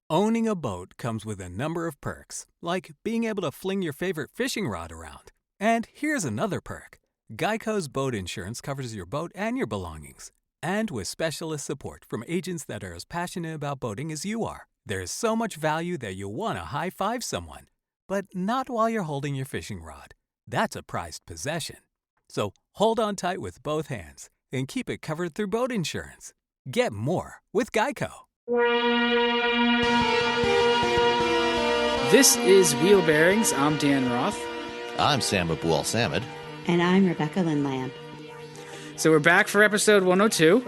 Owning a boat comes with a number of perks, like being able to fling your favorite fishing rod around. And here's another perk. Geico's boat insurance covers your boat and your belongings. And with specialist support from agents that are as passionate about boating as you are, there's so much value that you'll want to high-five someone. But not while you're holding your fishing rod. That's a prized possession. So hold on tight with both hands and keep it covered through boat insurance. Get more with Geico. This is Wheelbearings. I'm Dan Roth. I'm Sam Abul-Samad. And I'm Rebecca Lindland. So we're back for episode 102.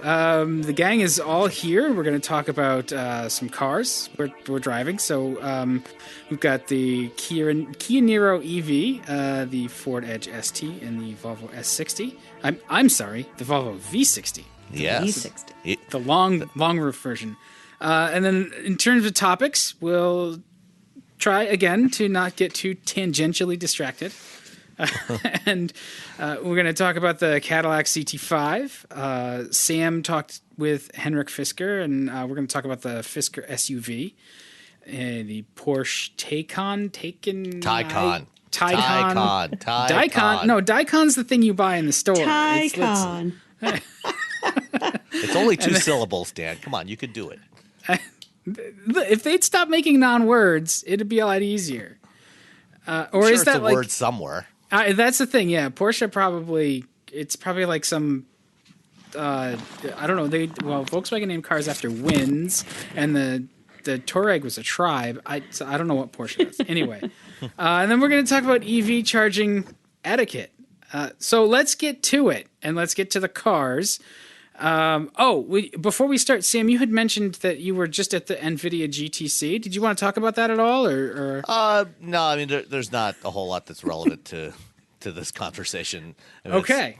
The gang is all here. We're going to talk about some cars we're driving. So we've got the Kia Niro EV, the Ford Edge ST, and the Volvo S60. I'm sorry, the Volvo V60. Yes. V60. The long roof version. And then in terms of topics, we'll try again to not get too tangentially distracted. And we're going to talk about the Cadillac CT5. Sam talked with Henrik Fisker, and we're going to talk about the Fisker SUV, the Porsche Taycan. No, Taycan's the thing you buy in the store. Taycan. It's only two syllables, Dan. Come on, you could do it. If they'd stop making non-words, it'd be a lot easier. Or sure, is that it's a word somewhere? That's the thing, yeah. Porsche it's probably like some, I don't know. Volkswagen named cars after winds, and the Touareg was a tribe. So I don't know what Porsche is. Anyway, and then we're going to talk about EV charging etiquette. So let's get to it, and let's get to the cars. Before we start, Sam, you had mentioned that you were just at the NVIDIA GTC. Did you want to talk about that at all, or? No, I mean, there's not a whole lot that's relevant to this conversation. Okay.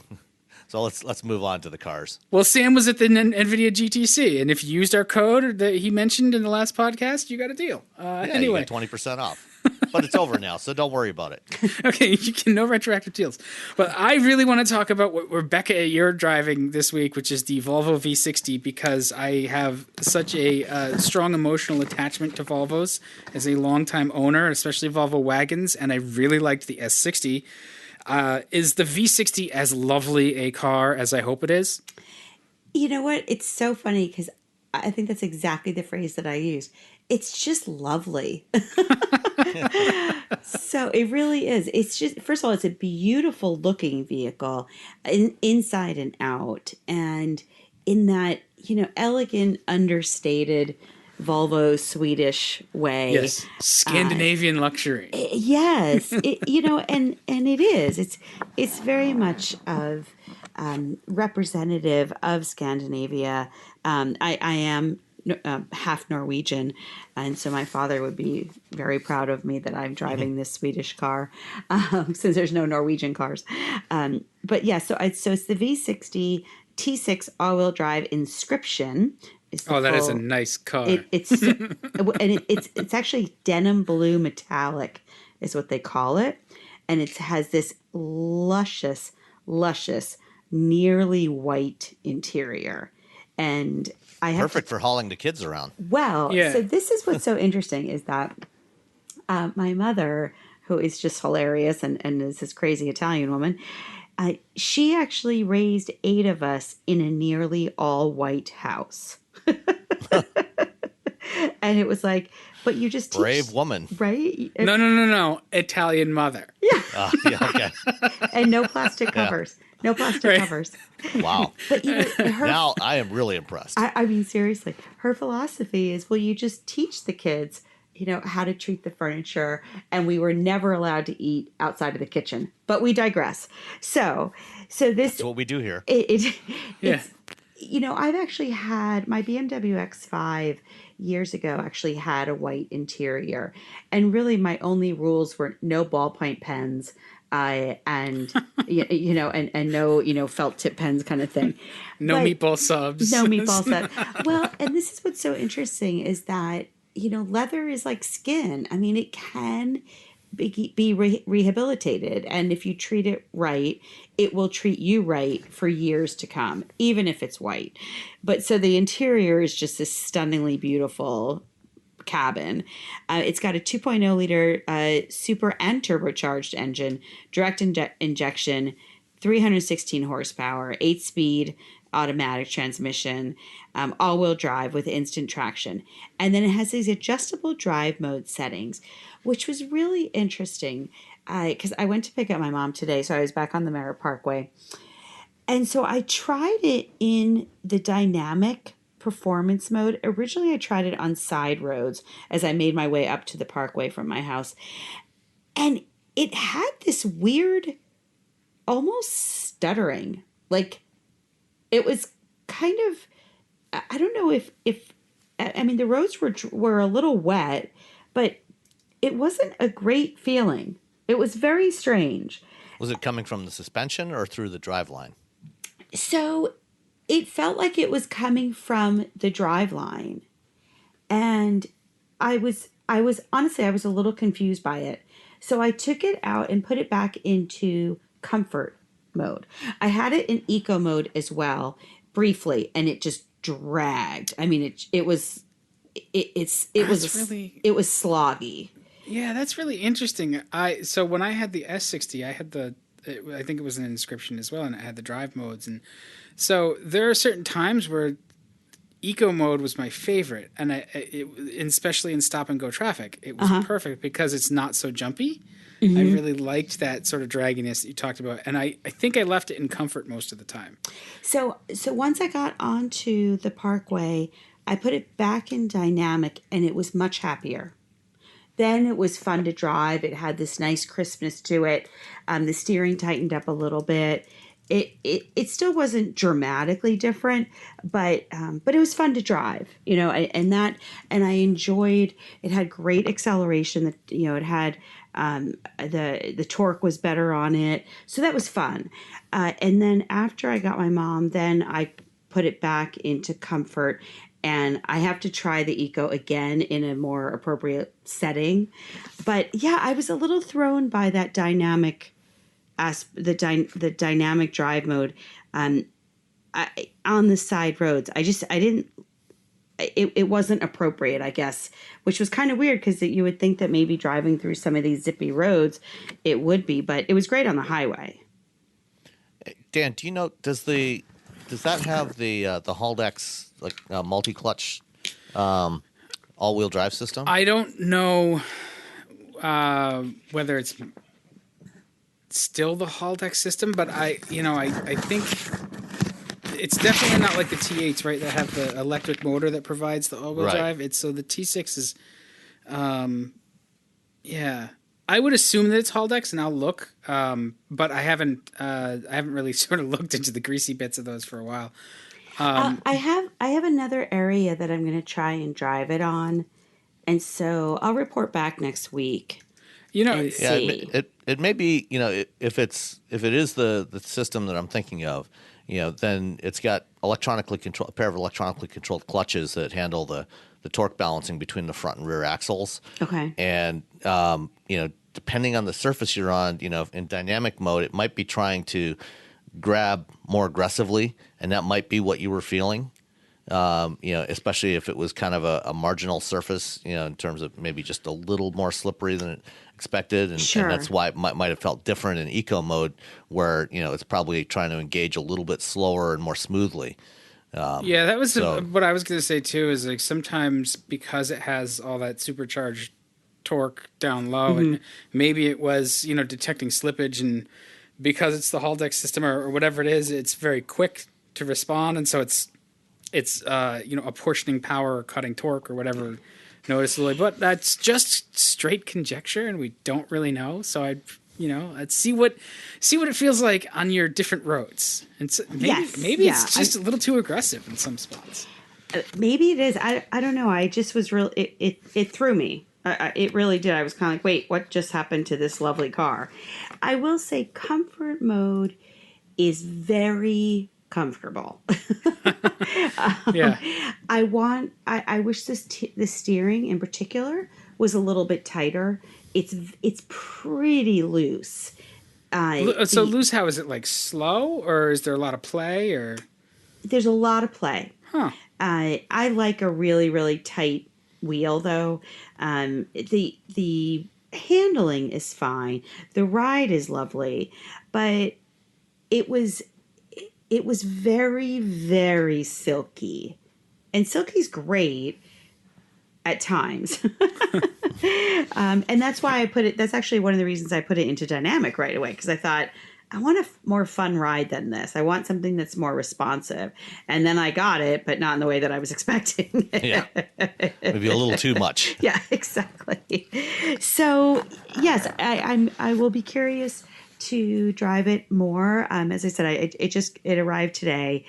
So let's move on to the cars. Well, Sam was at the NVIDIA GTC, and if you used our code that he mentioned in the last podcast, you got a deal. Anyway, you got 20% off. But it's over now, so don't worry about it. Okay, you can no retroactive deals. But I really want to talk about what Rebecca, you're driving this week, which is the Volvo V60, because I have such a strong emotional attachment to Volvos as a longtime owner, especially Volvo wagons, and I really liked the S60. Is the V60 as lovely a car as I hope it is? You know what? It's so funny because I think that's exactly the phrase that I used. It's just lovely. So it really is. It's just, first of all, it's a beautiful looking vehicle inside and out. And in that, elegant, understated Volvo Swedish way. Yes. Scandinavian luxury. Yes. And it is. It's very much of representative of Scandinavia. I am half Norwegian, and so my father would be very proud of me that I'm driving this Swedish car, since there's no Norwegian cars. But yeah, so it's the V60 T6 all-wheel drive Inscription. That is a nice car. It's actually denim blue metallic is what they call it, and it has this luscious, nearly white interior. And perfect for hauling the kids around. Well, yeah. So this is what's so interesting is that my mother, who is just hilarious and is this crazy Italian woman, she actually raised 8 of us in a nearly all white house. And it was like, but you just teach, brave woman, right? No, Italian mother. Yeah. Okay. And no plastic covers. Yeah. No plastic covers. Wow. But now I am really impressed. I mean, seriously, her philosophy is, you just teach the kids, how to treat the furniture, and we were never allowed to eat outside of the kitchen. But we digress. So this. That's what we do here. It's, I've actually had my BMW X5 years ago actually had a white interior, and really my only rules were no ballpoint pens. And no felt tip pens kind of thing. Meatball subs. No meatball subs. Well, and this is what's so interesting is that, leather is like skin. I mean, it can be rehabilitated. And if you treat it right, it will treat you right for years to come, even if it's white. But so the interior is just this stunningly beautiful cabin. It's got a 2.0 liter super and turbocharged engine, direct injection, 316 horsepower, 8-speed automatic transmission, all-wheel drive with instant traction. And then it has these adjustable drive mode settings, which was really interesting because I went to pick up my mom today, so I was back on the Merritt Parkway. And so I tried it in the dynamic performance mode. Originally, I tried it on side roads as I made my way up to the parkway from my house. And it had this weird, almost stuttering. Like, it was kind of, I don't know if I mean, the roads were a little wet, but it wasn't a great feeling. It was very strange. Was it coming from the suspension or through the driveline? So it felt like it was coming from the driveline. And I was honestly, I was a little confused by it. So I took it out and put it back into comfort mode. I had it in eco mode as well, briefly, and it just dragged. I mean, it was sloggy. Yeah, that's really interesting. So when I had the S60, I think it was an inscription as well, and it had the drive modes. And so there are certain times where eco mode was my favorite, and especially in stop and go traffic, it was perfect because it's not so jumpy. Mm-hmm. I really liked that sort of dragginess that you talked about, and I think I left it in comfort most of the time. So once I got onto the Parkway, I put it back in dynamic, and it was much happier. Then it was fun to drive. It had this nice crispness to it. The steering tightened up a little bit. It still wasn't dramatically different, but it was fun to drive, and I enjoyed. It had great acceleration. That it had the torque was better on it, so that was fun. And then after I got my mom, then I put it back into comfort. And I have to try the eco again in a more appropriate setting. But yeah, I was a little thrown by that dynamic, the dynamic drive mode on the side roads. It wasn't appropriate, I guess, which was kind of weird because you would think that maybe driving through some of these zippy roads, it would be, but it was great on the highway. Dan, do you know, does that have the Haldex multi-clutch all-wheel drive system? I don't know whether it's still the Haldex system, but I think it's definitely not like the T8s, right? That have the electric motor that provides the all-wheel drive. So the T6 is, I would assume that it's Haldex, and I'll look, but I haven't really sort of looked into the greasy bits of those for a while. I have another area that I'm going to try and drive it on, and so I'll report back next week. And see. It may be, if it is the system that I'm thinking of, then it's got a pair of electronically controlled clutches that handle the torque balancing between the front and rear axles. Okay. And depending on the surface you're on, in dynamic mode, it might be trying to grab more aggressively, and that might be what you were feeling. Especially if it was kind of a marginal surface, in terms of maybe just a little more slippery than expected. And, sure. And that's why it might have felt different in eco mode where, it's probably trying to engage a little bit slower and more smoothly. That was what I was going to say too, is like sometimes because it has all that supercharged torque down low, and maybe it was, detecting slippage, and because it's the Haldex system or whatever it is, it's very quick to respond. And so it's apportioning power or cutting torque or whatever noticeably, but that's just straight conjecture, and we don't really know. So let's see what it feels like on your different roads. And so maybe it's just a little too aggressive in some spots. Maybe it is. I don't know. I just was real. It threw me. It really did. I was kind of like, wait, what just happened to this lovely car? I will say comfort mode is very comfortable. Yeah. I wish the steering in particular was a little bit tighter. It's pretty loose. So loose, how is it, like slow, or is there a lot of play, or? There's a lot of play. Huh. I like a really, really tight wheel though. The handling is fine. The ride is lovely, but it was very, very silky. And silky's great at times. And that's why I put it, that's actually one of the reasons I put it into dynamic right away, because I thought, I want a more fun ride than this. I want something that's more responsive. And then I got it, but not in the way that I was expecting. Yeah. Maybe a little too much. Yeah, exactly. So, yes, I will be curious to drive it more. As I said, it arrived today.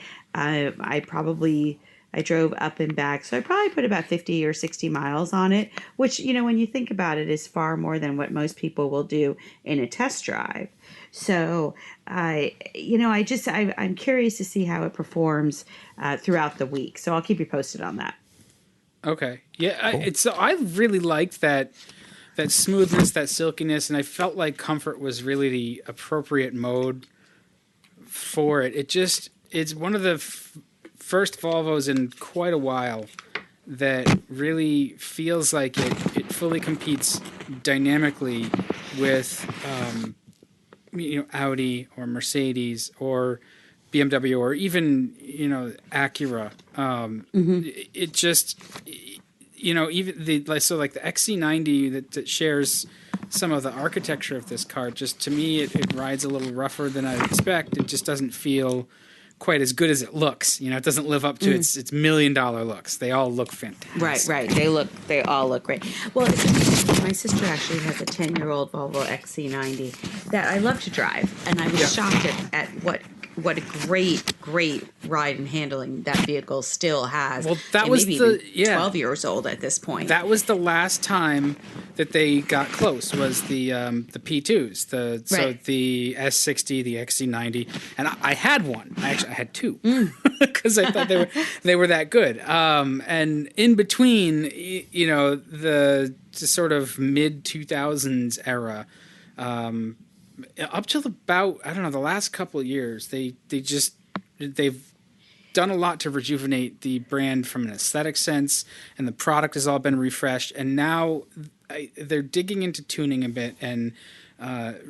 I drove up and back, so I probably put about 50 or 60 miles on it, which, when you think about it, is far more than what most people will do in a test drive. So, I'm curious to see how it performs throughout the week. So I'll keep you posted on that. Okay. Yeah, cool. I really liked that smoothness, that silkiness, and I felt like comfort was really the appropriate mode for it. It's one of the first Volvos in quite a while that really feels like it fully competes dynamically with Audi or Mercedes or BMW or even Acura. It just even the XC90 that shares some of the architecture of this car, just to me it rides a little rougher than I'd expect. It just doesn't feel quite as good as it looks. It doesn't live up to its $1 million looks. They all look fantastic. Right. They all look great. Well, my sister actually has a 10-year-old Volvo XC90 that I love to drive, and I was shocked at what a great ride and handling that vehicle still has. Well, that was maybe even 12 years old at this point. That was the last time that they got close, was the P2s, so the S60, the XC90, and I had one. I had two because I thought they were that good. And in between, the sort of mid 2000s era. Up till about, I don't know, the last couple of years, they've done a lot to rejuvenate the brand from an aesthetic sense, and the product has all been refreshed. And now they're digging into tuning a bit and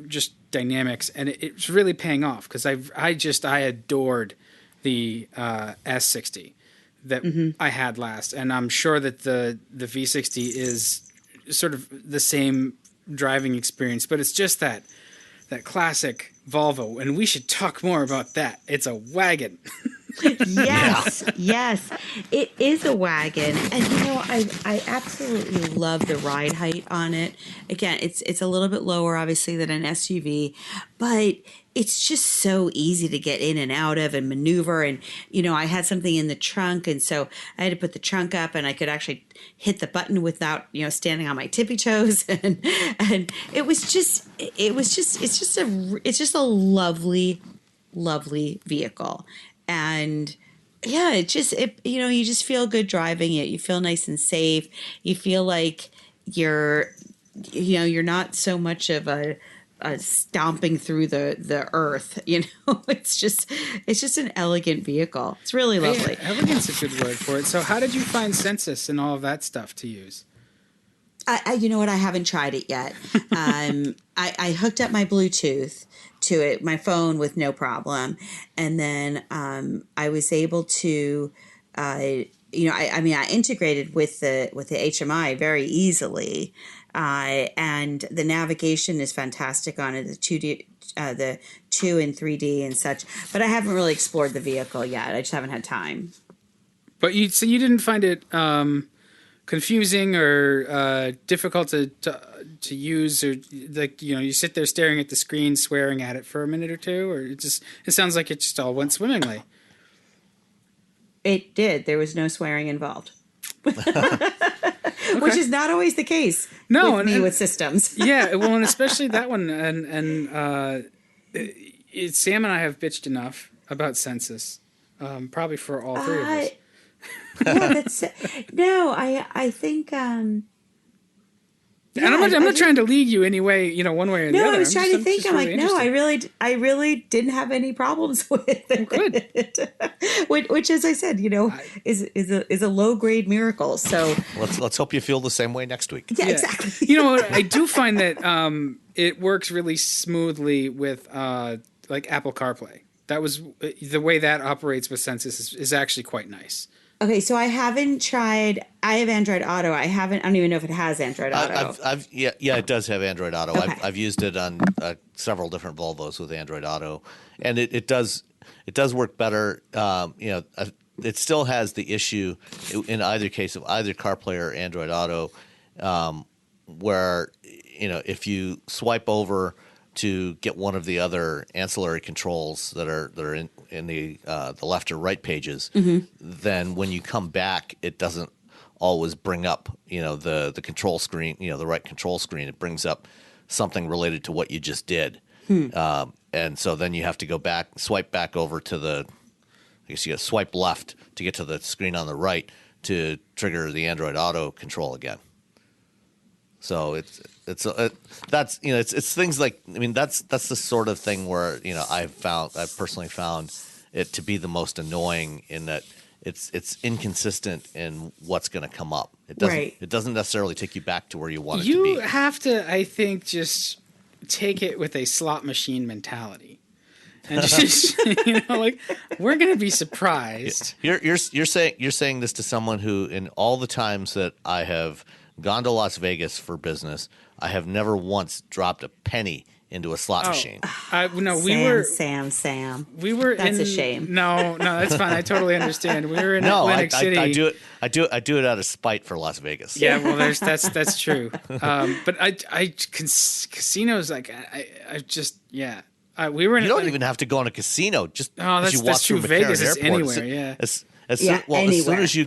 just dynamics, and it's really paying off because I adored the S60 that I had last, and I'm sure that the V60 is sort of the same driving experience, but it's just that classic Volvo, and we should talk more about that. It's a wagon. Yes, it is a wagon, and I absolutely love the ride height on it. Again, it's a little bit lower, obviously, than an SUV, but it's just so easy to get in and out of and maneuver. And I had something in the trunk, and so I had to put the trunk up, and I could actually hit the button without standing on my tippy toes, and it's just a lovely vehicle. And yeah, you just feel good driving it. You feel nice and safe. You feel like you're not so much of a stomping through the earth. It's just an elegant vehicle. It's really lovely. Yeah, elegant's a good word for it. So how did you find Census and all of that stuff to use? You know what? I haven't tried it yet. I hooked up my Bluetooth to it, my phone, with no problem, and then I was able to, I integrated with the HMI very easily, and the navigation is fantastic on it. The 2D, the 2 and 3D and such. But I haven't really explored the vehicle yet. I just haven't had time. But you didn't find it confusing or difficult to use, or you sit there staring at the screen swearing at it for a minute or two, or it sounds like it just all went swimmingly. It did. There was no swearing involved. Which is not always the case with systems. Yeah, well, and especially that one, and Sam and I have bitched enough about Census, probably for all three of us. Yeah, I think And I'm not trying to lead you any way, one way or the other. No, I was trying to think. I'm like, really no, I really didn't have any problems with it. Good. which, as I said, is a low grade miracle. So let's hope you feel the same way next week. yeah. Exactly. I do find that it works really smoothly with like Apple CarPlay. That was the way that operates with Sensus is actually quite nice. Okay, so I haven't tried. I have Android Auto. I don't even know if it has Android Auto. It does have Android Auto. Okay. I've used it on several different Volvos with Android Auto, and it does work better. It still has the issue in either case of either CarPlay or Android Auto, where if you swipe over to get one of the other ancillary controls that are in the left or right pages, then when you come back, it doesn't always bring up the control screen, the right control screen. It brings up something related to what you just did, and so then you have to go back, swipe back over to I guess you got to swipe left to get to the screen on the right to trigger the Android Auto control again. So it's things like, that's the sort of thing where I've personally found it to be the most annoying in that it's inconsistent in what's going to come up. It doesn't necessarily take you back to where you want it to be. You have to, I think, just take it with a slot machine mentality. And just we're going to be surprised. You're saying this to someone who, in all the times that I have gone to Las Vegas for business, I have never once dropped a penny into a slot machine. Sam. We were. That's a shame. No, that's fine. I totally understand. We were in Atlantic City. I do it out of spite for Las Vegas. Yeah, well, that's true. But casinos we were in. You don't even have to go in a casino. Just as you walk that's through true. McCarran Vegas is Airport. anywhere. Yeah. As anywhere. soon as you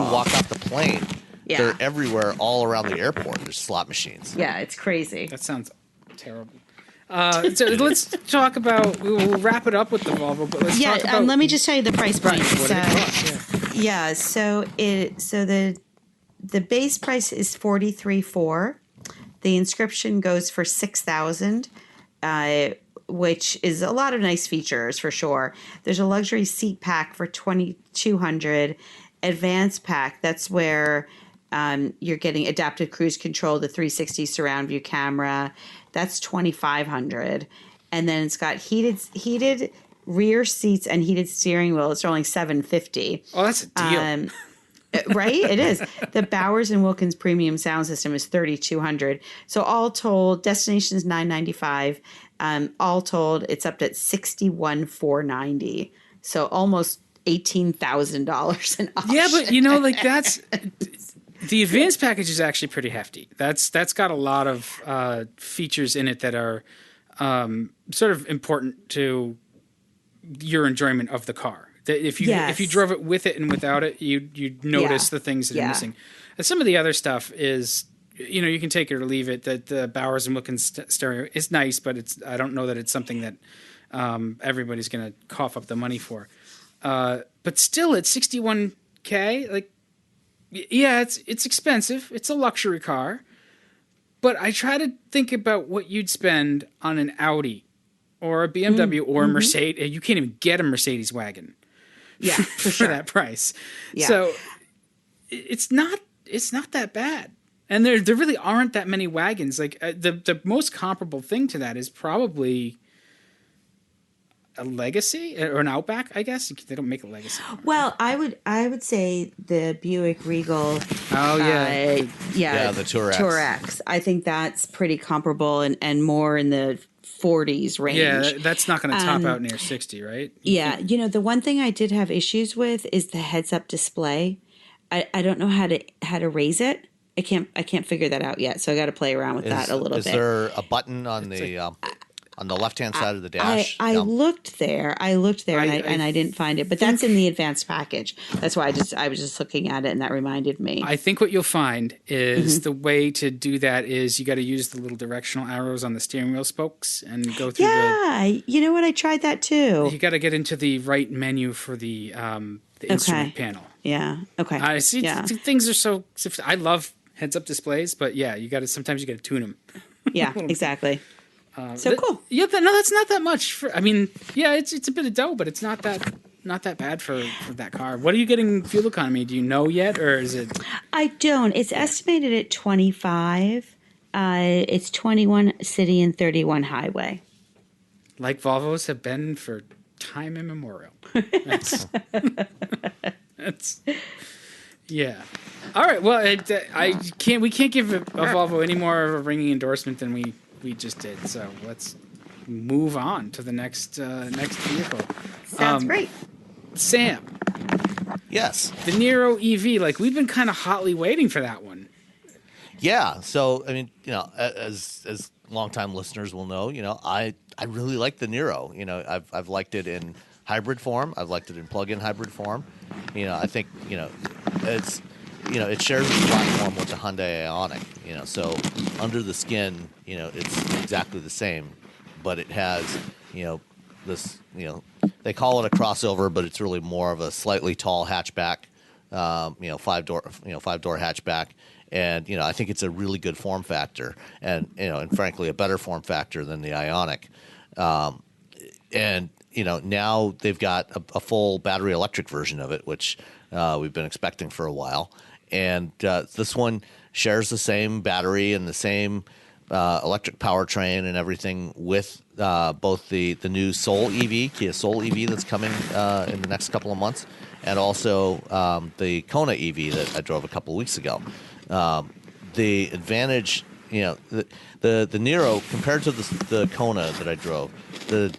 walk off the plane. Yeah. They're everywhere, all around the airport. There's slot machines. Yeah, it's crazy. That sounds terrible. So let's talk about. We'll wrap it up with the Volvo, but let's talk about. Let me just tell you the price point. What did it cost? So the base price is $43,400. The inscription goes for $6,000, which is a lot of nice features for sure. There's a luxury seat pack for $2,200. Advanced pack. That's where. You're getting adaptive cruise control, the 360 surround view camera. That's $2,500, and then it's got heated rear seats and heated steering wheel. It's only $750. Oh, that's a deal. Right? It is. The Bowers and Wilkins premium sound system is $3,200. So all told, destination is $995. All told, it's up to $61,490. So almost $18,000 an option. Yeah, but that's. The advanced package is actually pretty hefty. That's got a lot of features in it that are sort of important to your enjoyment of the car. That if you drove it with it and without it, you'd notice the things that are missing. And some of the other stuff is, you can take it or leave it. That the Bowers and Wilkins stereo is nice, but I don't know that it's something that everybody's going to cough up the money for. But still, at $61K, yeah, it's expensive. It's a luxury car. But I try to think about what you'd spend on an Audi or a BMW or a Mercedes. You can't even get a Mercedes wagon for that price. Yeah. So it's not that bad. And there really aren't that many wagons. The most comparable thing to that is probably a Legacy or an Outback, I guess. They don't make a Legacy. Well, I would say the Buick Regal. Oh the Tourex. Tourex. I think that's pretty comparable and more in the 40s range. Yeah, that's not going to top out near 60, right? Yeah, the one thing I did have issues with is the heads-up display. I don't know how to raise it. I can't figure that out yet. So I got to play around with that a little bit. Is there a button on the left-hand side of the dash? I looked there, and I didn't find it. But that's in the advanced package. That's why I was just looking at it, and that reminded me. I think what you'll find is the way to do that is you got to use the little directional arrows on the steering wheel spokes and go through you know what? I tried that too. You got to get into the right menu for the instrument panel. Yeah. Okay. I see. Things are so. I love heads-up displays, but yeah, sometimes you got to tune them. Yeah, exactly. So cool. Yeah, no, that's not that much. It's a bit of dough, but it's not that bad for that car. What are you getting fuel economy? Do you know yet, or is it? I don't. It's estimated at 25. It's 21 city and 31 highway. Like Volvos have been for time immemorial. That's yeah. All right. Well, we can't give a Volvo any more of a ringing endorsement than we just did. So let's move on to the next vehicle. Sounds great. Sam. Yes. The Niro EV. Like, we've been kind of hotly waiting for that one. Yeah. So, I mean, as longtime listeners will know, I really like the Niro. I've liked it in hybrid form. I've liked it in plug-in hybrid form. I think, it's, it shares the platform with the Hyundai Ioniq. So under the skin, it's exactly the same, but it has, this, they call it a crossover, but it's really more of a slightly tall hatchback, five-door hatchback. And, I think it's a really good form factor and frankly, a better form factor than the Ioniq. Now they've got a full battery electric version of it, which we've been expecting for a while. And this one shares the same battery and the same electric powertrain and everything with both the new Kia Soul EV that's coming in the next couple of months, and also the Kona EV that I drove a couple of weeks ago. The advantage, the Niro compared to the Kona that I drove, the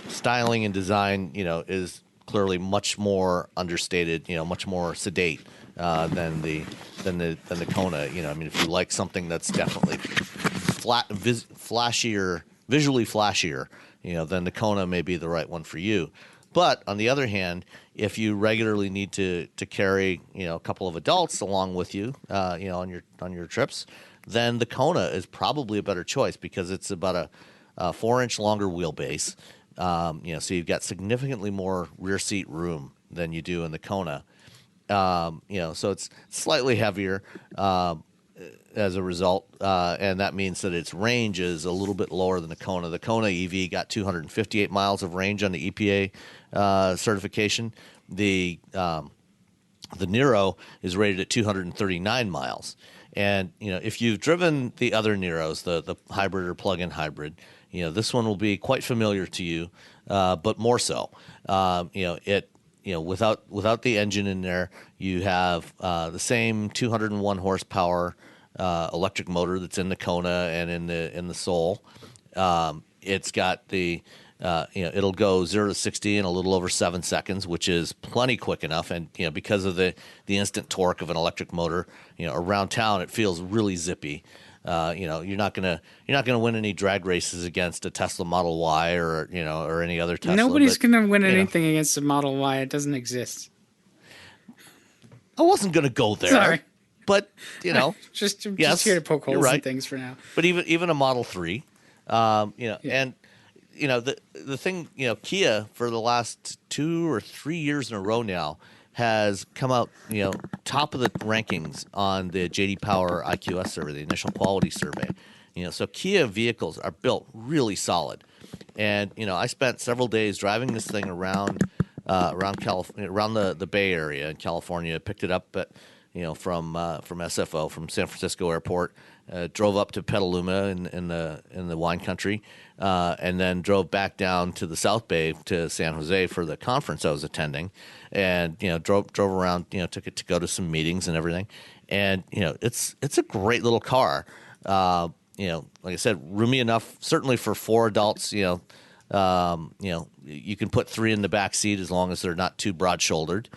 styling and design, is clearly much more understated, much more sedate than the Kona. I mean, if you like something that's definitely flashier, visually flashier, then the Kona may be the right one for you. But on the other hand, if you regularly need to carry a couple of adults along with you, on your trips, then the Kona is probably a better choice because it's about a 4-inch longer wheelbase. So you've got significantly more rear seat room than you do in the Kona. So it's slightly heavier as a result, and that means that its range is a little bit lower than the Kona. The Kona EV got 258 miles of range on the EPA certification. The Niro is rated at 239 miles. And if you've driven the other Niros, the hybrid or plug-in hybrid, this one will be quite familiar to you, but more so. Without the engine in there, you have the same 201 horsepower electric motor that's in the Kona and in the Soul. It's got the it'll go 0 to 60 in a little over 7 seconds, which is plenty quick enough. And because of the instant torque of an electric motor, around town it feels really zippy. You're not gonna win any drag races against a Tesla Model Y or any other Tesla. Nobody's gonna win anything against a Model Y. It doesn't exist. I wasn't gonna go there. Sorry, but just yes, here to poke holes right. in things for now. But even a Model 3, and the thing, Kia for the last 2 or 3 years in a row now has come out, top of the rankings on the J.D. Power IQS survey, the initial quality survey. So Kia vehicles are built really solid, and I spent several days driving this thing around California, around the Bay Area in California. Picked it up at from SFO, from San Francisco Airport. Drove up to Petaluma in the wine country, and then drove back down to the South Bay to San Jose for the conference I was attending, and drove around, took it to go to some meetings and everything, and it's a great little car. Like I said, roomy enough certainly for 4 adults. You can put 3 in the back seat as long as they're not too broad-shouldered.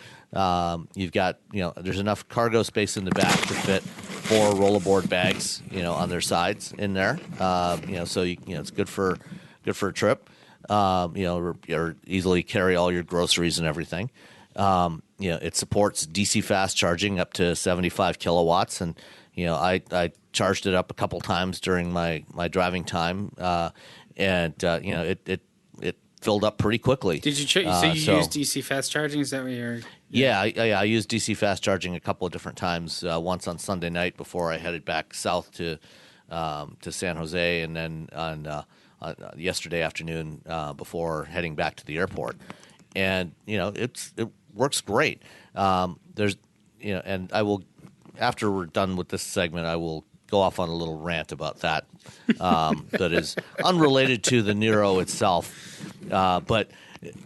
You've got there's enough cargo space in the back to fit 4 rollerboard bags on their sides in there. So it's good for a trip. Or easily carry all your groceries and everything. It supports DC fast charging up to 75 kilowatts, and I charged it up a couple times during my driving time, and it filled up pretty quickly. Did you so you use DC fast charging? Is that what you're? Yeah, I used DC fast charging a couple of different times. Once on Sunday night before I headed back south to San Jose, and then on yesterday afternoon before heading back to the airport. And it works great. There's and I will, after we're done with this segment, I will go off on a little rant about that that is unrelated to the Niro itself. But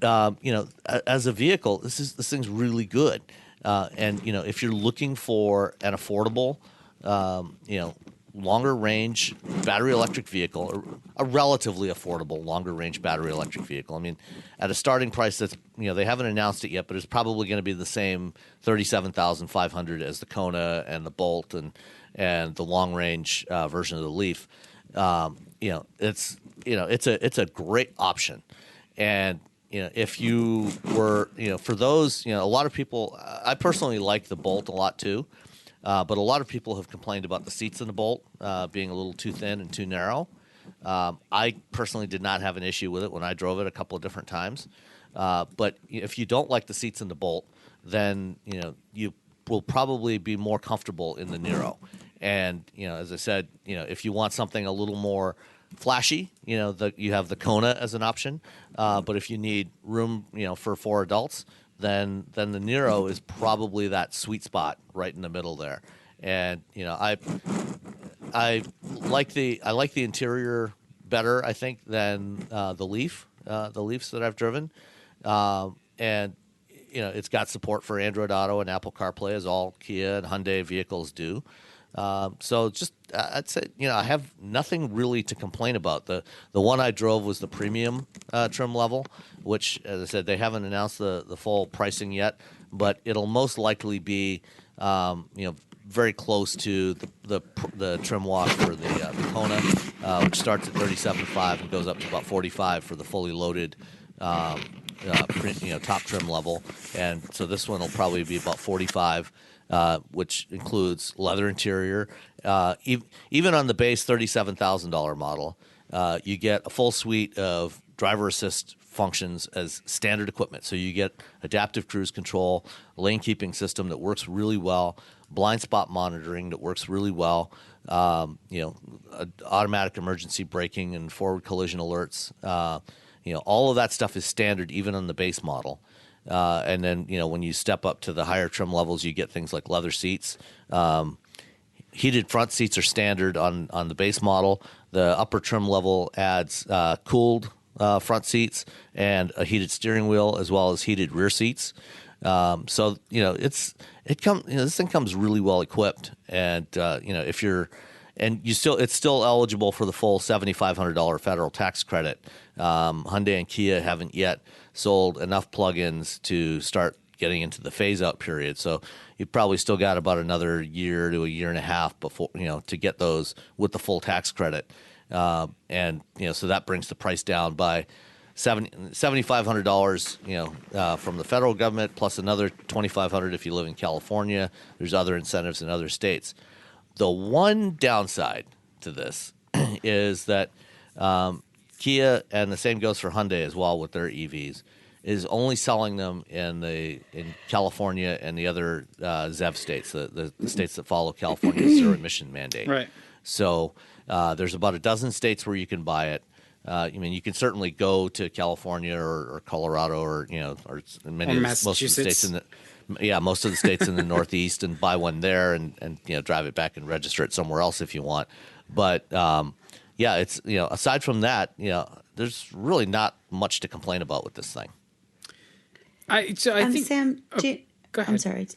as a vehicle, this thing's really good. And if you're looking for an affordable, longer range battery electric vehicle, a relatively affordable longer range battery electric vehicle. I mean, at a starting price that's they haven't announced it yet, but it's probably going to be the same $37,500 as the Kona and the Bolt and the long range version of the Leaf. It's a great option. And if you were for those a lot of people, I personally like the Bolt a lot too. But a lot of people have complained about the seats in the Bolt being a little too thin and too narrow. I personally did not have an issue with it when I drove it a couple of different times. But if you don't like the seats in the Bolt, then you will probably be more comfortable in the Niro. And as I said, if you want something a little more flashy, you have the Kona as an option. But if you need room, for 4 adults, then the Niro is probably that sweet spot right in the middle there. And I like the interior better, I think, than the Leaf, the Leafs that I've driven. And it's got support for Android Auto and Apple CarPlay, as all Kia and Hyundai vehicles do. So just I'd say I have nothing really to complain about. The one I drove was the premium trim level, which, as I said, they haven't announced the full pricing yet, but it'll most likely be very close to the trim walk for the Kona, which starts at $37,500 and goes up to about $45,000 for the fully loaded top trim level. And so this one will probably be about $45,000. Which includes leather interior. Even on the base $37,000 model, you get a full suite of driver assist functions as standard equipment. So you get adaptive cruise control, lane keeping system that works really well, blind spot monitoring that works really well, automatic emergency braking and forward collision alerts. All of that stuff is standard even on the base model. And then, when you step up to the higher trim levels, you get things like leather seats. Heated front seats are standard on the base model. The upper trim level adds cooled front seats and a heated steering wheel, as well as heated rear seats. So this thing comes really well equipped, and if you're it's still eligible for the full $7,500 federal tax credit. Hyundai and Kia haven't yet sold enough plugins to start getting into the phase-out period. So you've probably still got about another year to a year and a half before to get those with the full tax credit. So that brings the price down by $7,500, from the federal government, plus another $2,500 if you live in California. There's other incentives in other states. The one downside to this is that Kia, and the same goes for Hyundai as well with their EVs, is only selling them in California and the other ZEV states, the states that follow California's zero emission mandate. Right. So there's about a dozen states where you can buy it. You can certainly go to California or Colorado or most of the states most of the states in the Northeast and buy one there and drive it back and register it somewhere else if you want. But it's aside from that, there's really not much to complain about with this thing. I think Sam, go ahead. I'm sorry,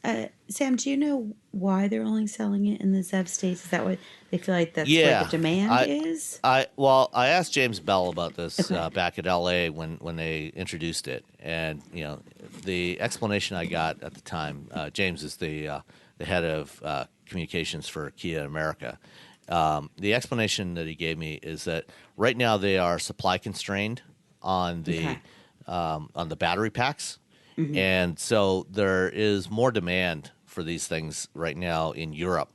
Sam. Do you know why they're only selling it in the ZEV states? Is that what they feel like that's where the demand is? I asked James Bell about this back at LA when they introduced it, and the explanation I got at the time. James is the head of communications for Kia America. The explanation that he gave me is that right now they are supply constrained on the battery packs, and so there is more demand for these things right now in Europe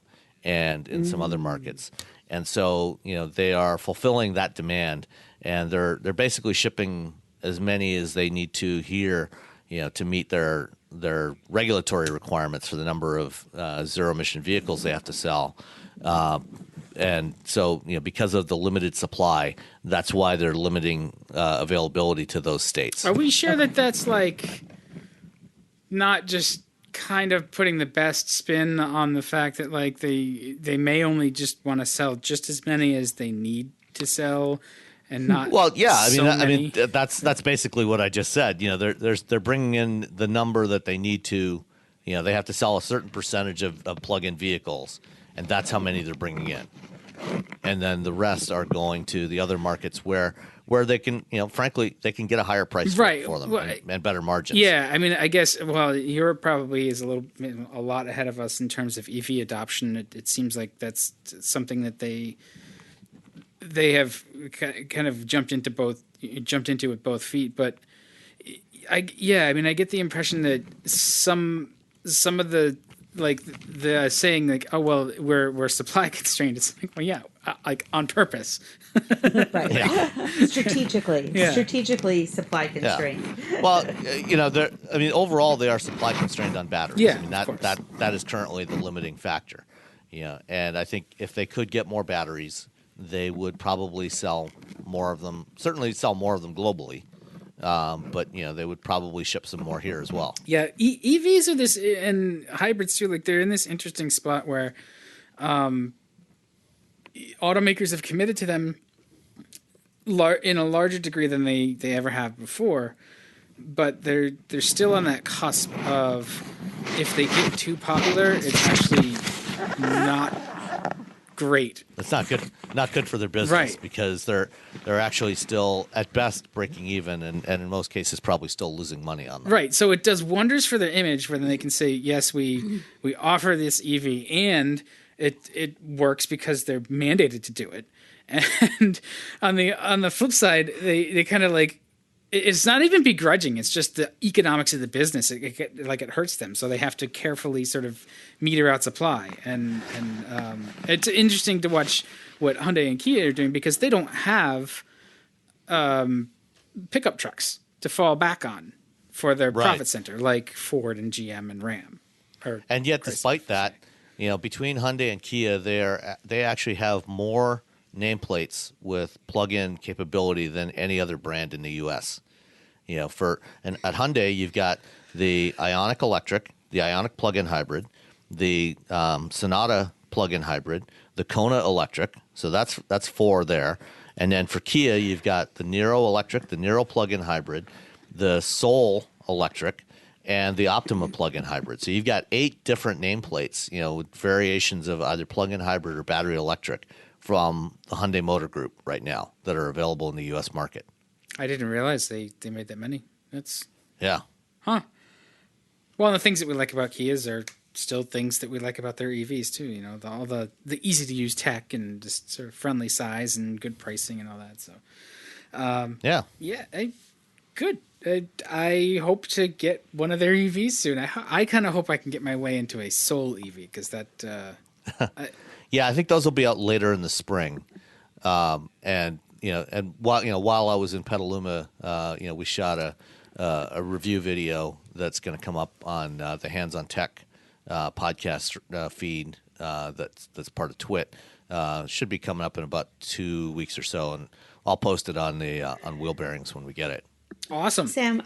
and in some other markets, and so they are fulfilling that demand, and they're basically shipping as many as they need to here, to meet their regulatory requirements for the number of zero emission vehicles they have to sell. And so, because of the limited supply, that's why they're limiting availability to those states. Are we sure that that's like not just kind of putting the best spin on the fact that like they may only just want to sell just as many as they need to sell, and not many? That's basically what I just said. They're bringing in the number that they need to. They have to sell a certain percentage of plug-in vehicles, and that's how many they're bringing in. And then the rest are going to the other markets where they can, frankly, they can get a higher price for them and better margins. Yeah, I mean, I guess, Europe probably is a lot ahead of us in terms of EV adoption. It seems like that's something that they have kind of jumped into with both feet. But I get the impression that some of the saying like, oh well, we're supply constrained. It's like, well, yeah, like on purpose, right? Yeah. Strategically supply constrained. Yeah. Well, overall they are supply constrained on batteries. Yeah, that is currently the limiting factor. And I think if they could get more batteries, they would probably sell more of them. Certainly sell more of them globally. But they would probably ship some more here as well. Yeah, EVs are this, and hybrids too. Like they're in this interesting spot where automakers have committed to them in a larger degree than they ever have before. But they're still on that cusp of, if they get too popular, it's actually not great. It's not good for their business, right? Because they're actually still at best breaking even, and in most cases probably still losing money on them. Right. So it does wonders for their image, where then they can say, yes, we offer this EV, and it works because they're mandated to do it. And on the flip side, they kind of like, it's not even begrudging. It's just the economics of the business. It hurts them, so they have to carefully sort of meter out supply. And it's interesting to watch what Hyundai and Kia are doing, because they don't have pickup trucks to fall back on for their profit center like Ford and GM and Ram. And yet, despite that, between Hyundai and Kia, they actually have more nameplates with plug-in capability than any other brand in the U.S. And at Hyundai, you've got the Ioniq Electric, the Ioniq plug-in hybrid, the Sonata plug-in hybrid, the Kona Electric. So that's 4 there. And then for Kia, you've got the Niro Electric, the Niro plug-in hybrid, the Soul Electric, and the Optima plug-in hybrid. So you've got 8 different nameplates, with variations of either plug-in hybrid or battery electric from the Hyundai Motor Group right now that are available in the U.S. market. I didn't realize they made that many. Yeah. Huh. Well, the things that we like about Kias are still things that we like about their EVs too. All the easy to use tech and just sort of friendly size and good pricing and all that. So, good. I hope to get one of their EVs soon. I kind of hope I can get my way into a Soul EV, because that. Yeah, I think those will be out later in the spring. And while I was in Petaluma, we shot a review video that's going to come up on the Hands on Tech podcast feed that's part of TWIT. Should be coming up in about 2 weeks or so, and I'll post it on Wheelbearings when we get it. Awesome, Sam,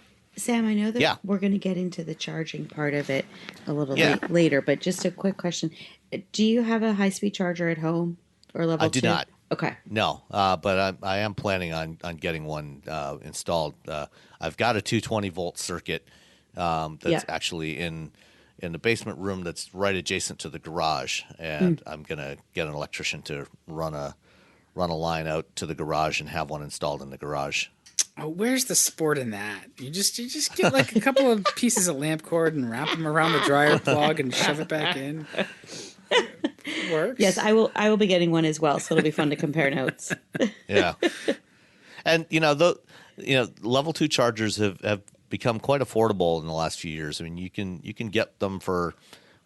I know that we're going to get into the charging part of it a little later, but just a quick question. Do you have a high-speed charger at home or level 2? I do not. Okay. No, but I am planning on getting one installed. I've got a 220-volt circuit that's actually in the basement room that's right adjacent to the garage, and I'm going to get an electrician to run a line out to the garage and have one installed in the garage. Oh, where's the sport in that? You just get like a couple of pieces of lamp cord and wrap them around the dryer plug and shove it back in. It works. Yes, I will be getting one as well, so it'll be fun to compare notes. Yeah. And level 2 chargers have become quite affordable in the last few years. I mean, you can get them for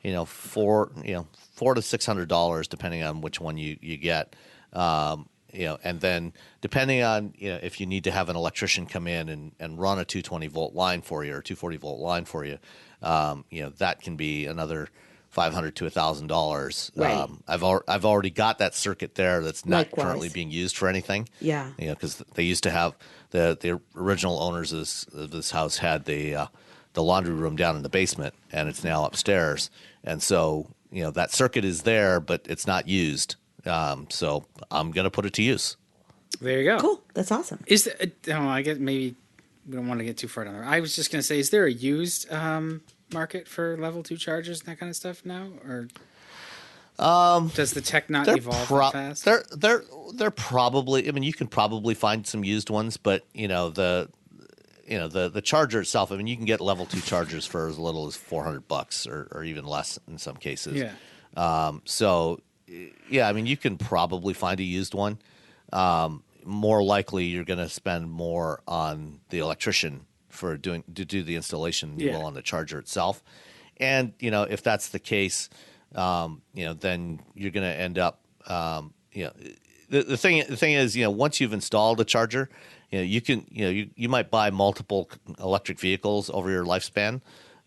$400 to $600 depending on which one you get. and then depending on, if you need to have an electrician come in and run a 220-volt line for you or 240-volt line for you, that can be another $500 to $1,000. Right. I've already got that circuit there that's not Likewise. currently being used for anything. Yeah. Because they used to have the original owners of this house had the laundry room down in the basement, and it's now upstairs. And so, that circuit is there, but it's not used. So I'm going to put it to use. There you go. Cool. That's awesome. I guess maybe we don't want to get too far down there. I was just going to say, is there a used market for level 2 chargers and that kind of stuff now? Or does the tech not evolve that fast? They're probably, you can probably find some used ones, but, the charger itself, you can get level 2 chargers for as little as $400 or even less in some cases. Yeah. So, yeah, you can probably find a used one. More likely, you're going to spend more on the electrician to do the installation than you will on the charger itself. And if that's the case, then you're going to end up. The thing is, once you've installed a charger, you might buy multiple electric vehicles over your lifespan,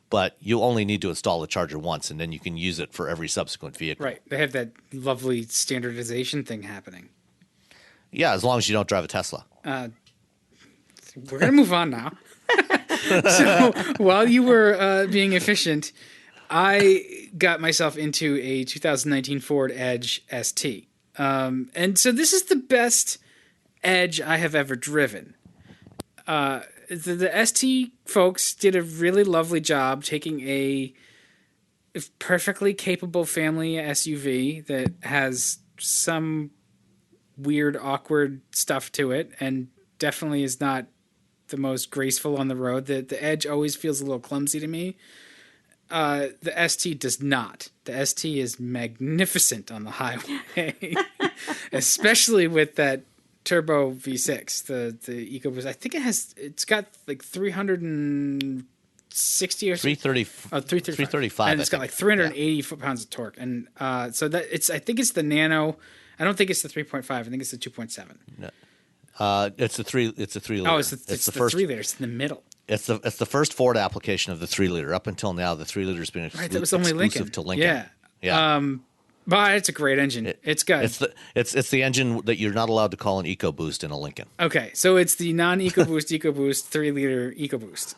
but you only need to install the charger once, and then you can use it for every subsequent vehicle. Right. They have that lovely standardization thing happening. Yeah, as long as you don't drive a Tesla. We're going to move on now. So while you were being efficient, I got myself into a 2019 Ford Edge ST. And so this is the best Edge I have ever driven. The ST folks did a really lovely job taking a perfectly capable family SUV that has some weird, awkward stuff to it, and definitely is not the most graceful on the road. The Edge always feels a little clumsy to me. The ST does not. The ST is magnificent on the highway, especially with that turbo V6, the EcoBoost. I think it's got like 360 or 330, 335, and it's got like 380 foot-pounds of torque. And so that I think it's the Nano. I don't think it's the 3.5. I think it's the 2.7. No. It's a 3 liter. Oh, it's the first 3 liter. It's in the middle. It's the first Ford application of the 3 liter. Up until now, the 3 liter's been exclusive to Lincoln. Yeah. But it's a great engine. It's good. It's the engine that you're not allowed to call an EcoBoost in a Lincoln. Okay, so it's the non-EcoBoost EcoBoost 3 liter EcoBoost.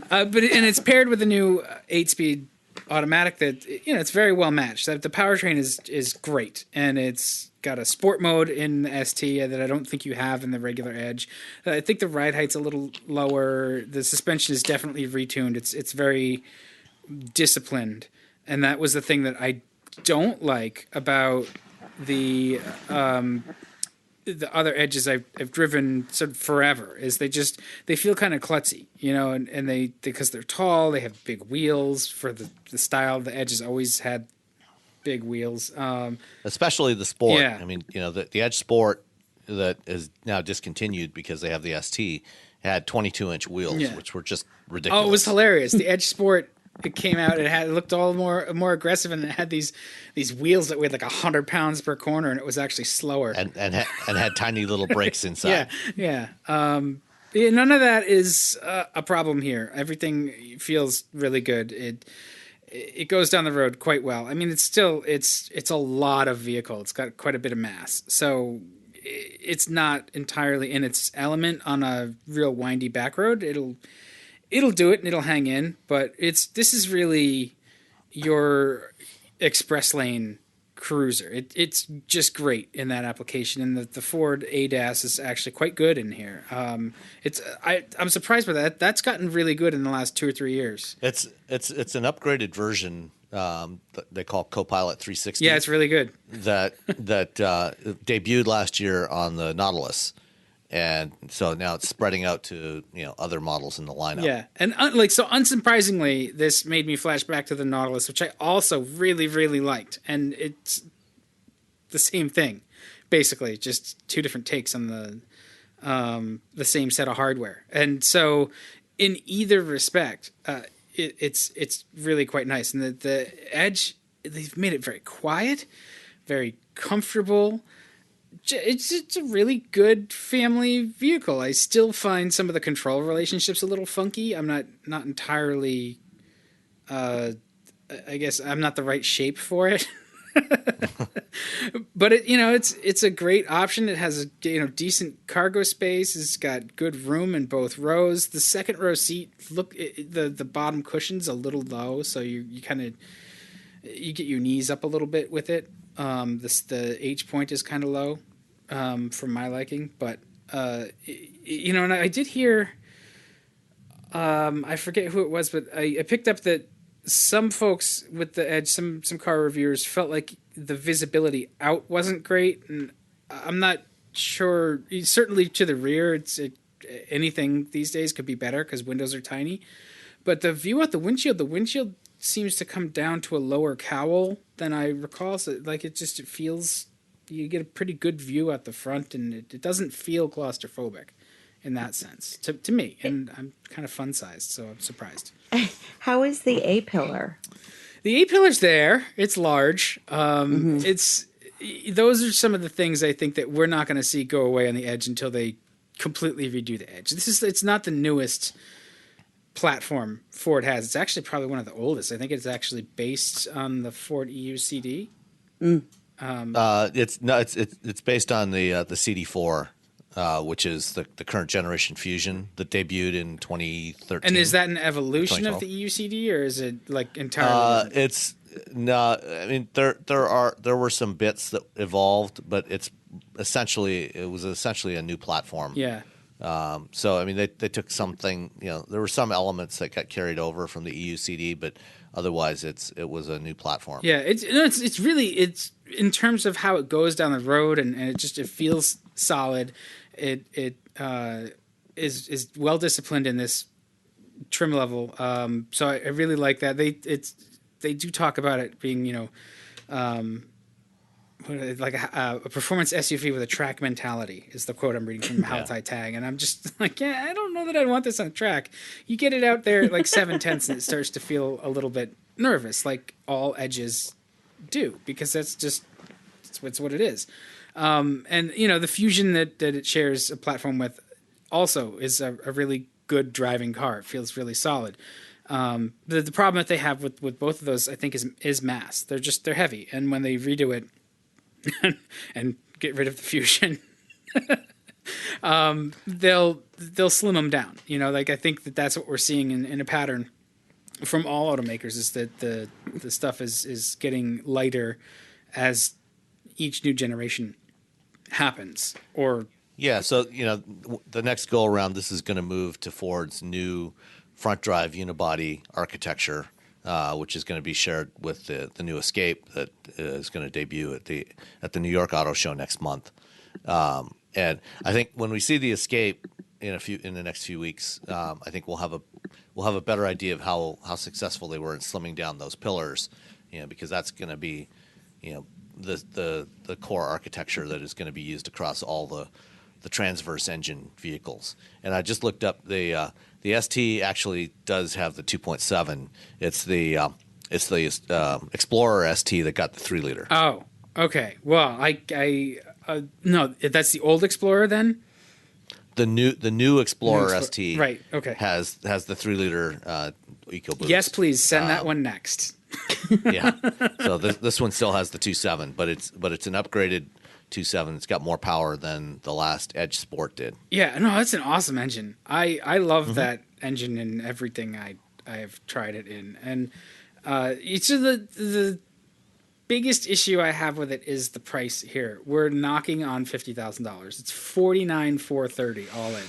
But it's paired with a new 8-speed automatic that it's very well matched. The powertrain is great, and it's got a sport mode in the ST that I don't think you have in the regular Edge. I think the ride height's a little lower. The suspension is definitely retuned. It's very disciplined, and that was the thing that I don't like about the other Edges I've driven sort of forever is they feel kind of klutzy, and they because they're tall, they have big wheels for the style. The Edge has always had big wheels, especially the Sport. Yeah. The Edge Sport that is now discontinued because they have the ST had 22-inch wheels, which were just ridiculous. Oh, it was hilarious. The Edge Sport. It came out. It looked all more aggressive, and it had these wheels that weighed like 100 pounds per corner, and it was actually slower. And had tiny little brakes inside. Yeah. None of that is a problem here. Everything feels really good. It goes down the road quite well. It's a lot of vehicle. It's got quite a bit of mass, so it's not entirely in its element on a real windy back road. It'll do it and it'll hang in, but this is really your express lane cruiser. It's just great in that application, and the Ford ADAS is actually quite good in here. I'm surprised by that. That's gotten really good in the last 2 or 3 years. It's an upgraded version they call Copilot 360. Yeah, it's really good. That debuted last year on the Nautilus. And so now it's spreading out to other models in the lineup. Yeah, and unsurprisingly, this made me flash back to the Nautilus, which I also really, really liked. And it's the same thing, basically, just 2 different takes on the same set of hardware. And so, in either respect, it's really quite nice. And the Edge, they've made it very quiet, very comfortable. It's a really good family vehicle. I still find some of the control relationships a little funky. I'm not entirely. I guess I'm not the right shape for it. But it's a great option. It has decent cargo space. It's got good room in both rows. The second row seat, the bottom cushion's a little low, so you get your knees up a little bit with it. The H point is kind of low for my liking, but and I did hear, I forget who it was, but I picked up that some folks with the Edge, some car reviewers felt like the visibility out wasn't great, and I'm not sure. Certainly to the rear, anything these days could be better because windows are tiny, but the view out the windshield seems to come down to a lower cowl than I recall. So it feels, you get a pretty good view out the front, and it doesn't feel claustrophobic in that sense to me. And I'm kind of fun sized, so I'm surprised. How is the A-pillar? The A-pillar's there. It's large. Those are some of the things I think that we're not going to see go away on the Edge until they completely redo the Edge. It's not the newest platform Ford has. It's actually probably one of the oldest. I think it's actually based on the Ford EU CD. It's based on the CD4, which is the current generation Fusion that debuted in 2013. And is that an evolution of the EU CD, or is it entirely? It's no. I mean, there were some bits that evolved, but it was essentially a new platform. Yeah. So I mean, they took something. There were some elements that got carried over from the EU CD, but otherwise, it was a new platform. Yeah, it's really in terms of how it goes down the road, and it feels solid. It is well disciplined in this trim level. So I really like that. They do talk about it being like a performance SUV with a track mentality is the quote I'm reading from Halitai Tag, and I'm just like, I don't know that I want this on track. You get it out there at 7/10 and it starts to feel a little bit nervous, like all Edges do, because that's what it is. And the Fusion that it shares a platform with also is a really good driving car. It feels really solid. The problem that they have with both of those, I think, is mass. They're heavy, and when they redo it and get rid of the Fusion, they'll slim them down. I think that's what we're seeing in a pattern from all automakers, is that the stuff is getting lighter as each new generation happens. Or so the next go around, this is going to move to Ford's new front drive unibody architecture, which is going to be shared with the new Escape that is going to debut at the New York Auto Show next month. And I think when we see the Escape in the next few weeks, I think we'll have a better idea of how successful they were in slimming down those pillars, because that's going to be the core architecture that is going to be used across all the transverse engine vehicles. And I just looked up the ST actually does have the 2.7. It's the Explorer ST that got the 3-liter. Oh, okay. Well, no, that's the old Explorer then. The new Explorer ST, right? Okay, has the 3-liter EcoBoost. Yes, please send that one next. Yeah. So this one still has the 2.7, but it's an upgraded 2.7. It's got more power than the last Edge Sport did. Yeah, no, that's an awesome engine. I love that engine in everything I have tried it in, and each of the biggest issue I have with it is the price here. We're knocking on $50,000. It's $49,430 all in.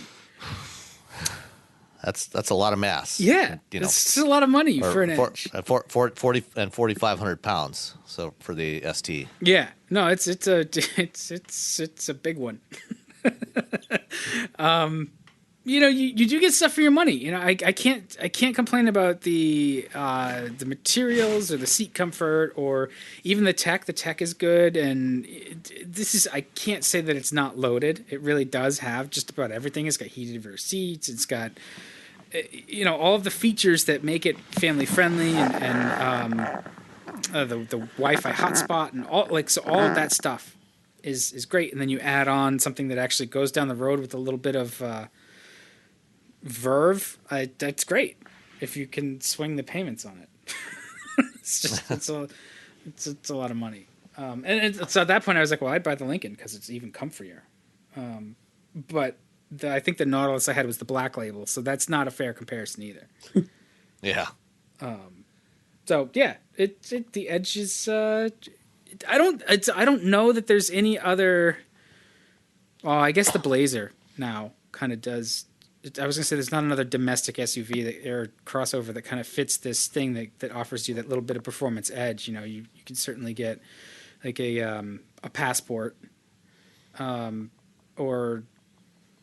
That's a lot of mass. Yeah, it's a lot of money for an Edge. 40 and 4,500 pounds. So for the ST. Yeah, no, it's a big one. You do get stuff for your money. I can't complain about the materials or the seat comfort or even the tech. The tech is good, and I can't say that it's not loaded. It really does have just about everything. It's got heated rear seats. It's got all of the features that make it family friendly and the Wi-Fi hotspot and all all of that stuff is great. And then you add on something that actually goes down the road with a little bit of verve. That's great if you can swing the payments on it. it's a lot of money. So at that point I was like, well, I'd buy the Lincoln because it's even comfier. But I think the Nautilus I had was the black label, so that's not a fair comparison either. Yeah. So yeah, the Edge is. I don't know that there's any other. Well, I guess the Blazer now kind of does. I was gonna say there's not another domestic SUV or crossover that kind of fits this thing that offers you that little bit of performance edge. You know, you can certainly get like a Passport, or.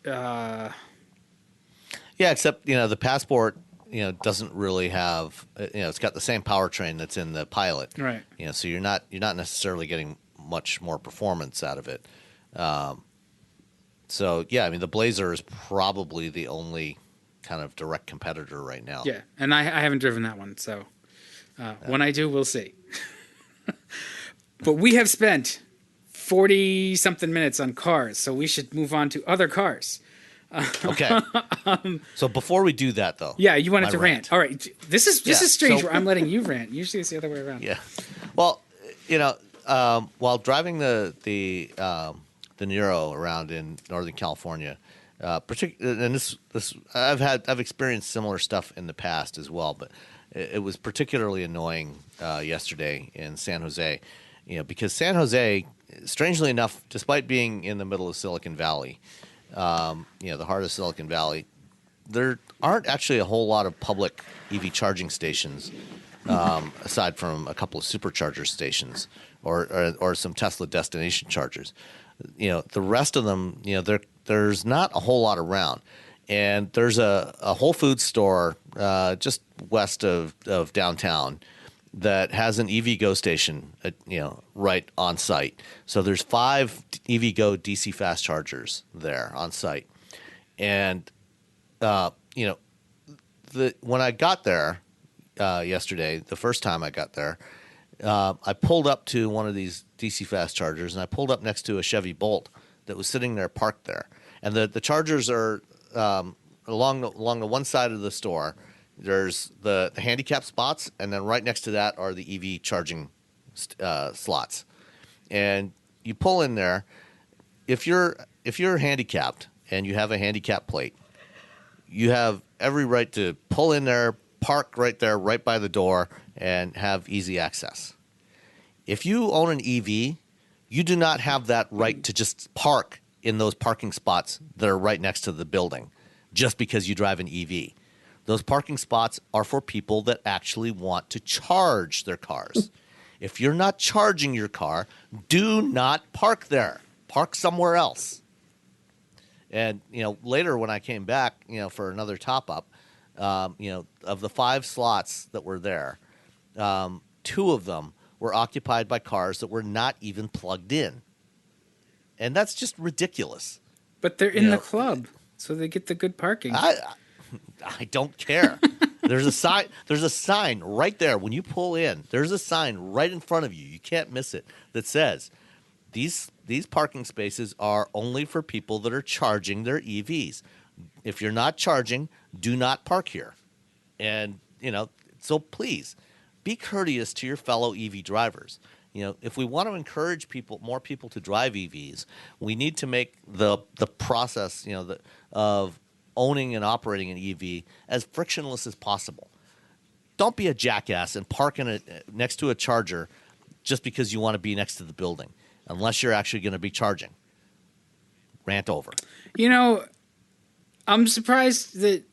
Yeah, except the Passport doesn't really have it's got the same powertrain that's in the Pilot, right? So you're not necessarily getting much more performance out of it. So yeah, I mean the Blazer is probably the only kind of direct competitor right now. Yeah, and I haven't driven that one, so when I do, we'll see. But we have spent 40-something minutes on cars, so we should move on to other cars. Okay. So before we do that, though. Yeah, you wanted to rant. All right. This is strange where I'm letting you rant. Usually it's the other way around. Yeah. Well, while driving the Niro around in Northern California, and this I've experienced similar stuff in the past as well, but it was particularly annoying yesterday in San Jose, because San Jose, strangely enough, despite being in the middle of Silicon Valley, the heart of Silicon Valley, there aren't actually a whole lot of public EV charging stations, aside from a couple of supercharger stations or some Tesla destination chargers. The rest of them, there's not a whole lot around. And there's a Whole Foods store just west of downtown that has an EV Go station, right on site. So there's 5 EV Go DC fast chargers there on site, and when I got there yesterday, the first time I got there, I pulled up to one of these DC fast chargers, and I pulled up next to a Chevy Bolt that was sitting there parked there, and the chargers are along the one side of the store. There's the handicap spots, and then right next to that are the EV charging slots. And you pull in there. If you're handicapped and you have a handicap plate, you have every right to pull in there, park right there, right by the door, and have easy access. If you own an EV, you do not have that right to just park in those parking spots that are right next to the building just because you drive an EV. Those parking spots are for people that actually want to charge their cars. If you're not charging your car, do not park there. Park somewhere else. And, later when I came back, for another top-up, of the 5 slots that were there, 2 of them were occupied by cars that were not even plugged in. And that's just ridiculous. But they're in the club, so they get the good parking. I don't care. There's a sign. There's a sign right there when you pull in. There's a sign right in front of you. You can't miss it. That says these parking spaces are only for people that are charging their EVs. If you're not charging, do not park here. And so please be courteous to your fellow EV drivers. If we want to encourage more people to drive EVs, we need to make the process, of owning and operating an EV as frictionless as possible. Don't be a jackass and park next to a charger just because you want to be next to the building, unless you're actually going to be charging. Rant over. I'm surprised that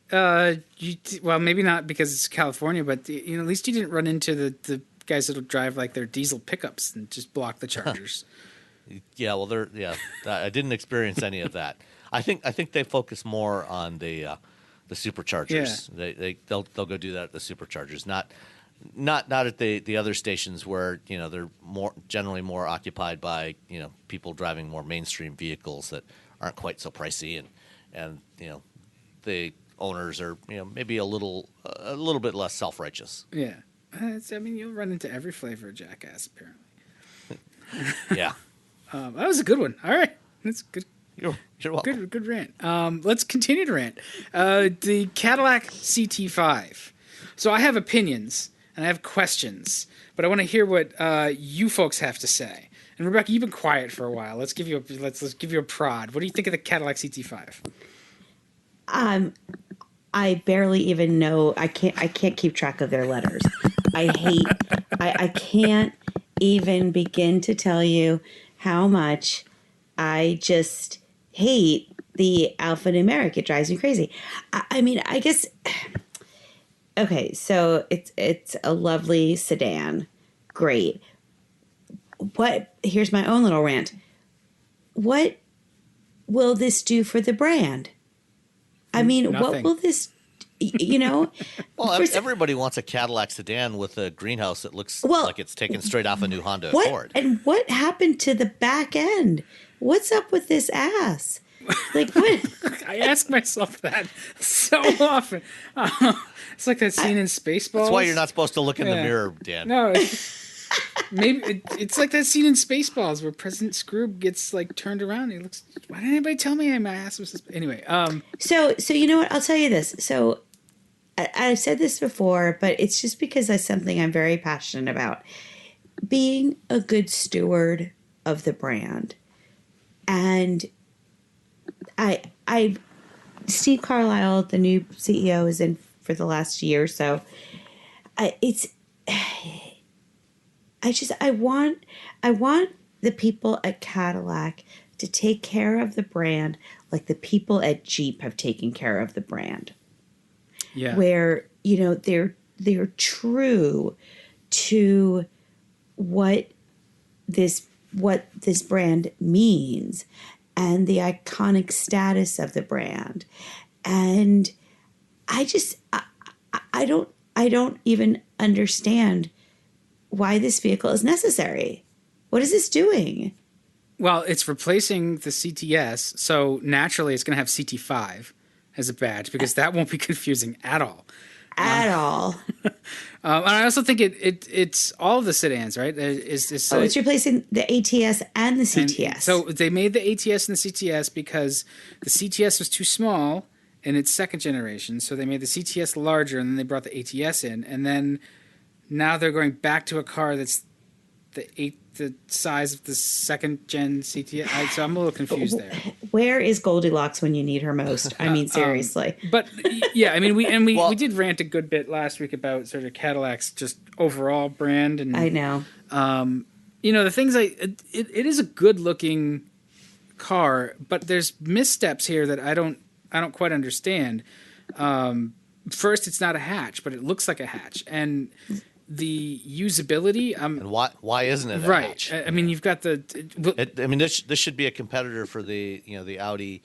well, maybe not because it's California, but at least you didn't run into the guys that'll drive like their diesel pickups and just block the chargers. Yeah, well, I didn't experience any of that. I think they focus more on the superchargers. Yeah. They'll go do that at the superchargers, not at the other stations where they're generally more occupied by people driving more mainstream vehicles that aren't quite so pricey, and the owners are maybe a little bit less self-righteous. Yeah. I mean, you'll run into every flavor of jackass, apparently. Yeah. That was a good one. All right. That's good. You're welcome. Good rant. Let's continue to rant. The Cadillac CT5. So I have opinions and I have questions, but I want to hear what you folks have to say. And Rebecca, you've been quiet for a while. Let's give you a prod. What do you think of the Cadillac CT5? I barely even know. I can't keep track of their letters. I can't even begin to tell you how much I just hate the alphanumeric. It drives me crazy. I mean, I guess. Okay, so it's a lovely sedan. Great. Here's my own little rant. What will this do for the brand? I mean, Nothing. what will this, Well, everybody wants a Cadillac sedan with a greenhouse that looks like it's taken straight off a new Honda Accord. And what happened to the back end? What's up with this ass? Like, what? I ask myself that so often. It's like that scene in Spaceballs. That's why you're not supposed to look in the mirror, Dan. No, maybe it's like that scene in Spaceballs where President Scrooge gets like turned around. And he looks. Why didn't anybody tell me my ass was? Anyway. So you know what? I'll tell you this. So I've said this before, but it's just because that's something I'm very passionate about. Being a good steward of the brand, and Steve Carlisle, the new CEO, is in for the last year or so. I want the people at Cadillac to take care of the brand like the people at Jeep have taken care of the brand. Yeah. Where, they're true to what this brand means and the iconic status of the brand. And I don't even understand why this vehicle is necessary. What is this doing? Well, it's replacing the CTS, so naturally it's going to have CT5 as a badge because that won't be confusing at all. At all. And I also think it's all of the sedans, right? It's replacing the ATS and the CTS. And so they made the ATS and the CTS because the CTS was too small in its second generation, so they made the CTS larger, and then they brought the ATS in, and then now they're going back to a car that's the size of the second gen CTS. So I'm a little confused there. Where is Goldilocks when you need her most? I mean, seriously. But yeah, I mean, we did rant a good bit last week about sort of Cadillac's just overall brand, and I know. The things it is a good looking car, but there's missteps here that I don't quite understand. First, it's not a hatch, but it looks like a hatch, and the usability. And why isn't it a right? hatch? I mean, you've got this should be a competitor for the Audi,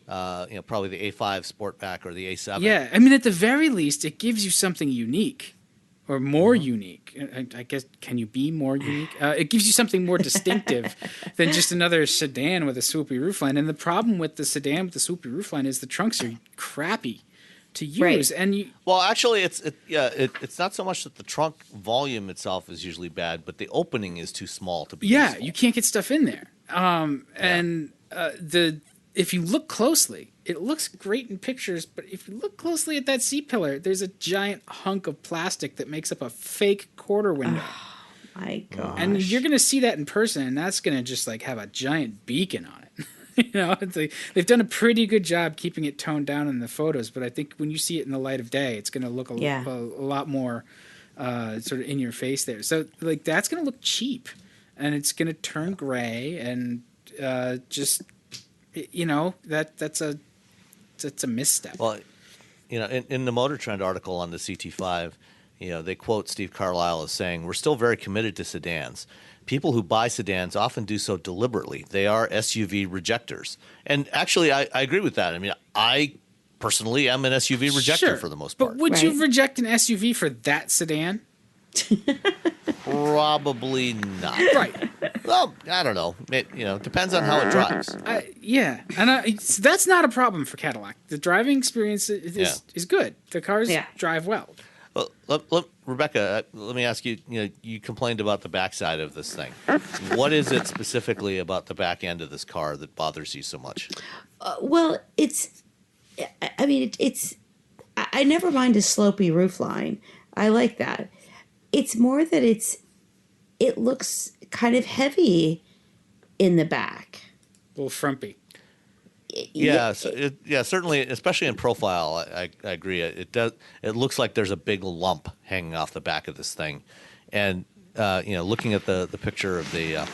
probably the A5 Sportback or the A7. Yeah, I mean, at the very least, it gives you something unique, or more unique. I guess, can you be more unique? It gives you something more distinctive than just another sedan with a swoopy roofline. And the problem with the sedan with the swoopy roofline is the trunks are crappy to use. Right. And actually, it's not so much that the trunk volume itself is usually bad, but the opening is too small to be useful. You can't get stuff in there. And if you look closely, it looks great in pictures, but if you look closely at that seat pillar, there's a giant hunk of plastic that makes up a fake quarter window. Oh, my gosh. And you're going to see that in person, and that's going to just like have a giant beacon on it. They've done a pretty good job keeping it toned down in the photos, but I think when you see it in the light of day, it's going to look a lot more sort of in your face there. So like that's going to look cheap, and it's going to turn gray, and that's a misstep. Well, in the Motor Trend article on the CT5, they quote Steve Carlisle as saying, "We're still very committed to sedans. People who buy sedans often do so deliberately. They are SUV rejectors." And actually, I agree with that. I mean, I personally am an SUV rejector for the most part. But would you reject an SUV for that sedan? Probably not. Right. Well, I don't know. It depends on how it drives. And that's not a problem for Cadillac. The driving experience is good. The cars drive well. Well, Rebecca, let me ask you. You know, you complained about the backside of this thing. What is it specifically about the back end of this car that bothers you so much? Well, it's. I never mind a slopey roofline. I like that. It's more that it looks kind of heavy in the back. A little frumpy. Yeah, certainly, especially in profile, I agree. It does. It looks like there's a big lump hanging off the back of this thing, and looking at the picture of the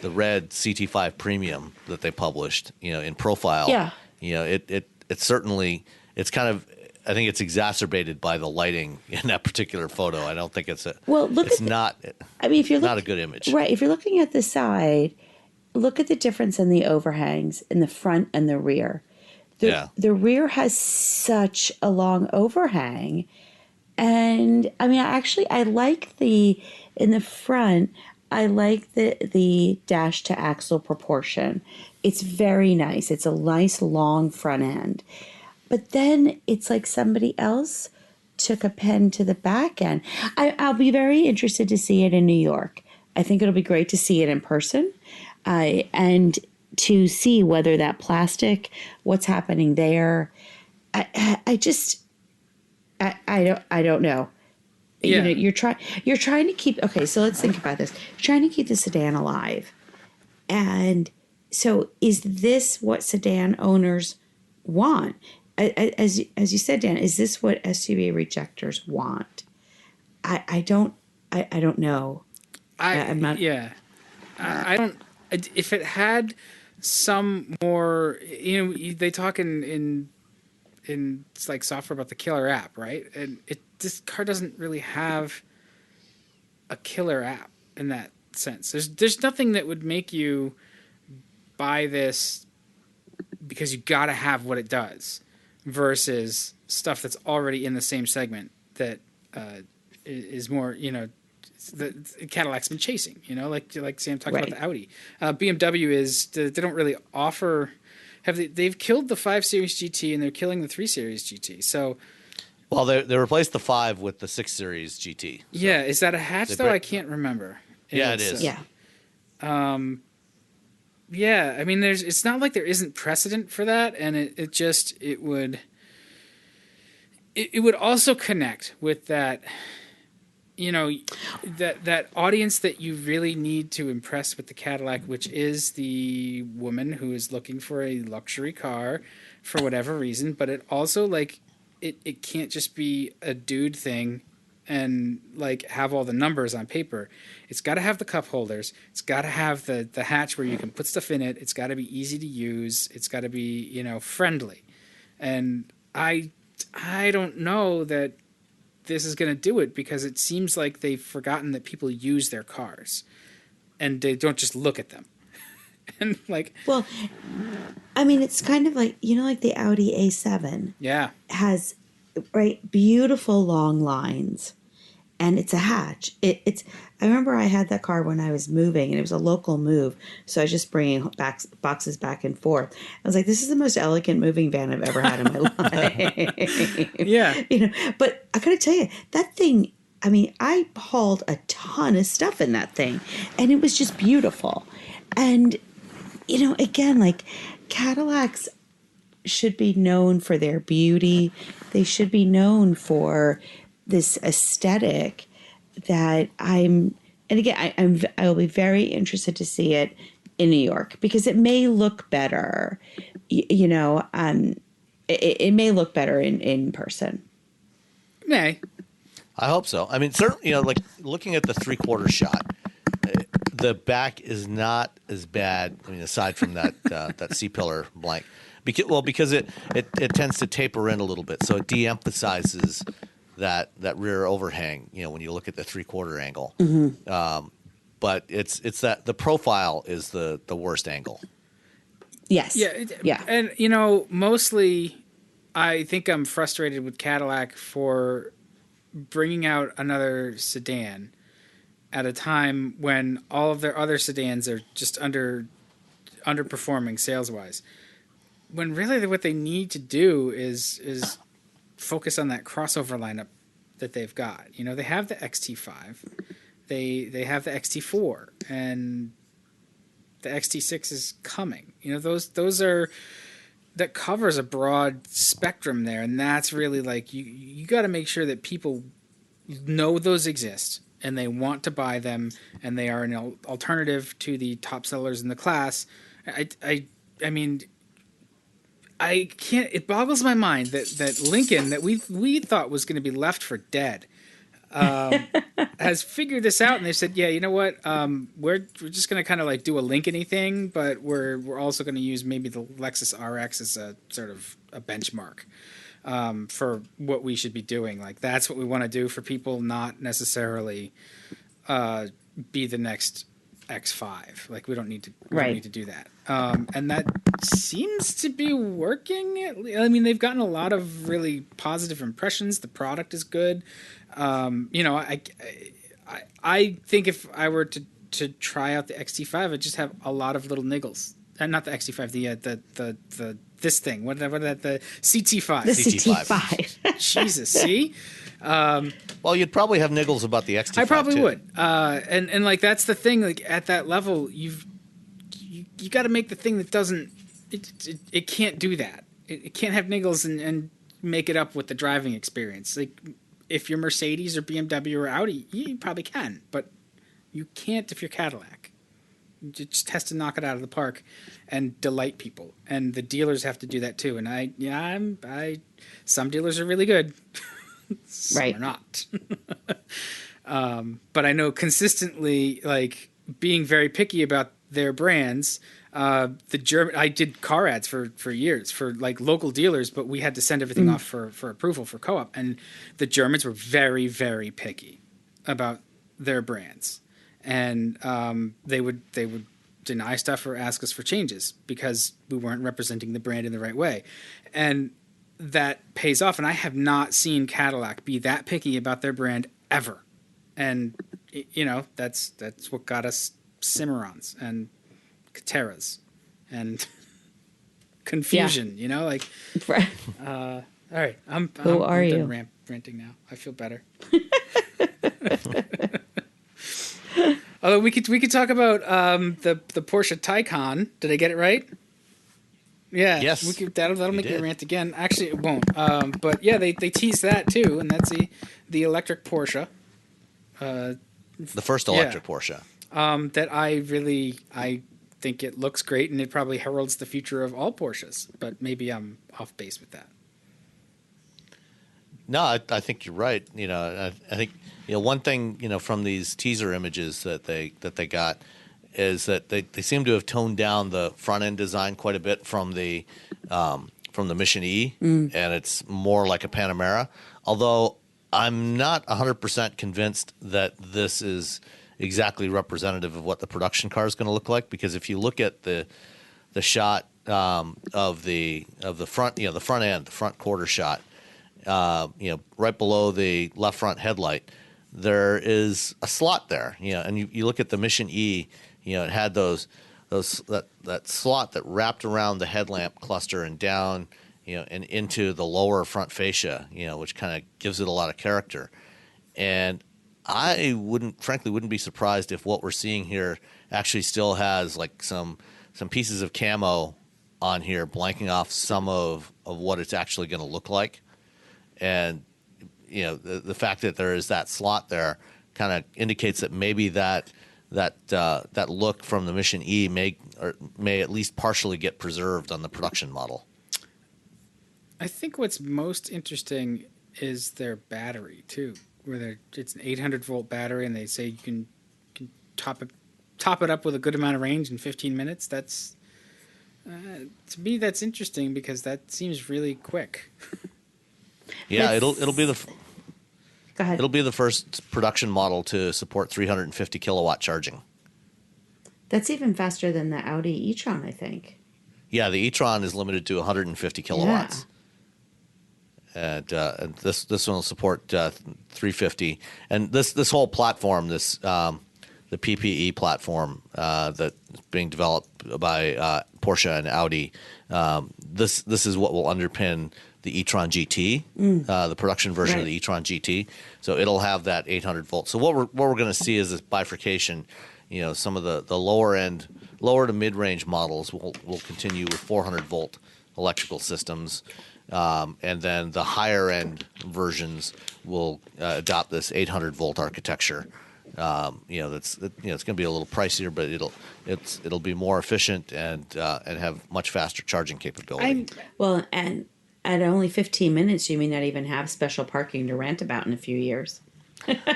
red CT5 Premium that they published, in profile, it certainly it's kind of. I think it's exacerbated by the lighting in that particular photo. I don't think it's a. Well, it's not. I mean, if you're not a good image, right? If you're looking at the side. Look at the difference in the overhangs in the front and the rear. The rear has such a long overhang. And I mean, I like in the front, I like the dash to axle proportion. It's very nice. It's a nice long front end. But then it's like somebody else took a pen to the back end. I'll be very interested to see it in New York. I think it'll be great to see it in person. And to see whether that plastic, what's happening there. I don't know. Yeah. You're trying to keep, okay, so let's think about this. You're trying to keep the sedan alive. And so is this what sedan owners want? As you said, Dan, is this what SUV rejectors want? I don't know. I'm not. Yeah. I don't. If it had some more, they talk in like software about the killer app, right? And this car doesn't really have a killer app in that sense. There's nothing that would make you buy this because you got to have what it does, versus stuff that's already in the same segment that is more, the Cadillac's been chasing, like Sam talked about the Audi. BMW they don't really offer. They've killed the 5 Series GT and they're killing the 3 Series GT. So, well, they replaced the 5 with the 6 Series GT. So yeah, is that a hatch though? I can't remember. It is. Yeah. Yeah, I mean, it's not like there isn't precedent for that, and it would also connect with that. That audience that you really need to impress with the Cadillac, which is the woman who is looking for a luxury car for whatever reason, but it also it can't just be a dude thing and have all the numbers on paper. It's got to have the cup holders. It's got to have the hatch where you can put stuff in it. It's got to be easy to use. It's got to be, friendly. And I don't know that this is going to do it, because it seems like they've forgotten that people use their cars and they don't just look at them. And well, I mean, it's kind of like, like the Audi A7 has beautiful long lines, and it's a hatch. I remember I had that car when I was moving, and it was a local move, so I was just bringing boxes back and forth. I was like, this is the most elegant moving van I've ever had in my life. Yeah. But I gotta tell you, that thing, I mean, I hauled a ton of stuff in that thing, and it was just beautiful. And, again, Cadillacs should be known for their beauty. They should be known for this aesthetic that I will be very interested to see it in New York, because it may look better, it may look better in person. May. I hope so. I mean, certainly, looking at the 3/4 shot, the back is not as bad. I mean, aside from that that C-pillar blank, because it tends to taper in a little bit, so it de-emphasizes that rear overhang. When you look at the 3/4 angle, but it's that the profile is the worst angle. Yes. Yeah. And mostly, I think I'm frustrated with Cadillac for bringing out another sedan at a time when all of their other sedans are just underperforming sales wise. When really what they need to do is focus on that crossover lineup that they've got. You know, they have the XT5, they have the XT4, and the XT6 is coming. You know, those are, that covers a broad spectrum there, and that's really like you got to make sure that people know those exist and they want to buy them, and they are an alternative to the top sellers in the class. I mean, I can't. It boggles my mind that Lincoln, that we thought was going to be left for dead, has figured this out, and they said, yeah, you know what? We're just going to kind of like do a Lincoln-y thing, but we're also going to use maybe the Lexus RX as a sort of a benchmark for what we should be doing. Like, that's what we want to do for people, not necessarily be the next X5. Like, we don't need to do that. And that seems to be working. I mean, they've gotten a lot of really positive impressions. The product is good. You know, I think if I were to try out the XT5, I'd just have a lot of little niggles. Not the XT5, the this thing. What the CT5. The CT5. Jesus, see? Well, you'd probably have niggles about the XT5. I probably too. would. And like, that's the thing. Like, at that level, you got to make the thing that doesn't. It can't do that. It can't have niggles and make it up with the driving experience. Like, if you're Mercedes or BMW or Audi, you probably can, but you can't if you're Cadillac. You just has to knock it out of the park and delight people, and the dealers have to do that too. And some dealers are really good, some right? are not. But I know consistently, like, being very picky about their brands. I did car ads for years for like local dealers, but we had to send everything off for approval for co-op, and the Germans were very, very picky about their brands, and they would deny stuff or ask us for changes because we weren't representing the brand in the right way, and that pays off. And I have not seen Cadillac be that picky about their brand ever, and you know, that's what got us Cimarrons and Kateras and Confusion. You know, like, Right. all right, I'm you? done ranting now. I feel better. Although we could talk about the Porsche Taycan. Did I get it right? Yeah. Yes. That'll make me rant again. Actually, it won't. But yeah, they tease that too, and that's the electric Porsche. The first electric Porsche. That I think it looks great, and it probably heralds the future of all Porsches. But maybe I'm off base with that. No, I think you're right. You know, I think, you know, one thing, you know, from these teaser images that they got is that they seem to have toned down the front end design quite a bit from the Mission E, and it's more like a Panamera. Although I'm not 100% convinced that this is exactly representative of what the production car is going to look like, because if you look at the shot of the front, you know, the front end, the front quarter shot, you know, right below the left front headlight, there is a slot there, you know, and you look at the Mission E, you know, it had that slot that wrapped around the headlamp cluster and down, you know, and into the lower front fascia, you know, which kind of gives it a lot of character. And I frankly wouldn't be surprised if what we're seeing here actually still has like some pieces of camo on here, blanking off some of what it's actually going to look like. And, you know, the fact that there is that slot there kind of indicates that maybe that look from the Mission E may at least partially get preserved on the production model. I think what's most interesting is their battery too, where it's an 800-volt battery, and they say you can top it up with a good amount of range in 15 minutes. That's to me, that's interesting because that seems really quick. Yeah, it'll be the Go ahead. It'll be the first production model to support 350 kilowatt charging. That's even faster than the Audi e-tron, I think. Yeah, the e-tron is limited to 150 kilowatts. Yeah. And this one will support 350. And this whole platform, the PPE platform that's being developed by Porsche and Audi, this is what will underpin the e-tron GT, the production version of the e-tron GT. So it'll have that 800 volt. So what we're going to see is this bifurcation. You know, some of the lower to mid range models will continue with 400 volt electrical systems, and then the higher end versions will adopt this 800 volt architecture. It's going to be a little pricier, but it'll be more efficient and have much faster charging capability. And at only 15 minutes, you may not even have special parking to rant about in a few years.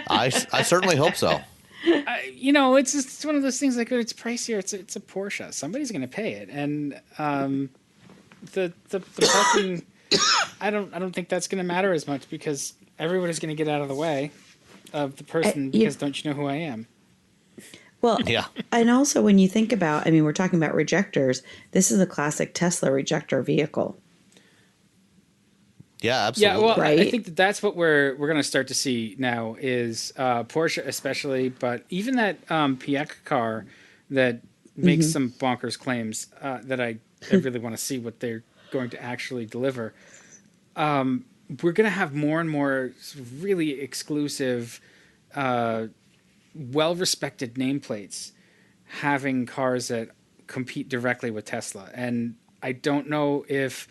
I certainly hope so. It's just one of those things like it's pricier. It's a Porsche. Somebody's going to pay it, and the parking. I don't think that's going to matter as much because everybody's going to get out of the way of the person because don't you know who I am? Well, yeah. And also when you think about, I mean, we're talking about rejectors. This is a classic Tesla rejector vehicle. Yeah, absolutely. Yeah, well, right? I think that's what we're going to start to see now is Porsche especially, but even that Piac car that makes some bonkers claims that I really want to see what they're going to actually deliver. We're going to have more and more really exclusive, well-respected nameplates having cars that compete directly with Tesla. And I don't know if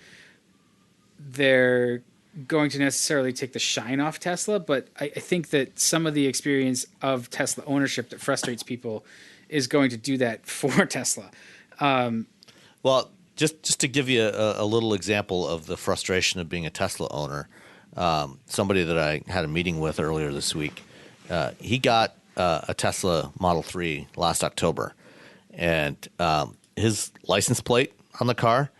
they're going to necessarily take the shine off Tesla, but I think that some of the experience of Tesla ownership that frustrates people is going to do that for Tesla. Well, just to give you a little example of the frustration of being a Tesla owner, somebody that I had a meeting with earlier this week, he got a Tesla Model 3 last October, and his license plate on the car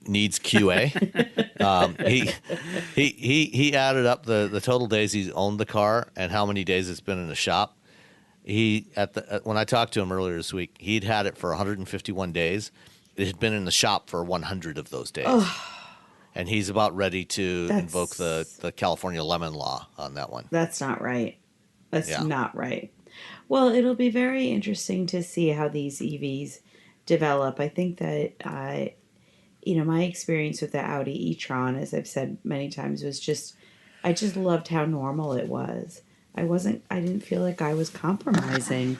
needs QA. He added up the total days he's owned the car and how many days it's been in the shop. When I talked to him earlier this week, he'd had it for 151 days. It had been in the shop for 100 of those days. And he's about ready to invoke the California lemon law on that one. That's not right. That's not right. Well, it'll be very interesting to see how these EVs develop. I think that my experience with the Audi e-tron, as I've said many times, was I just loved how normal it was. I didn't feel like I was compromising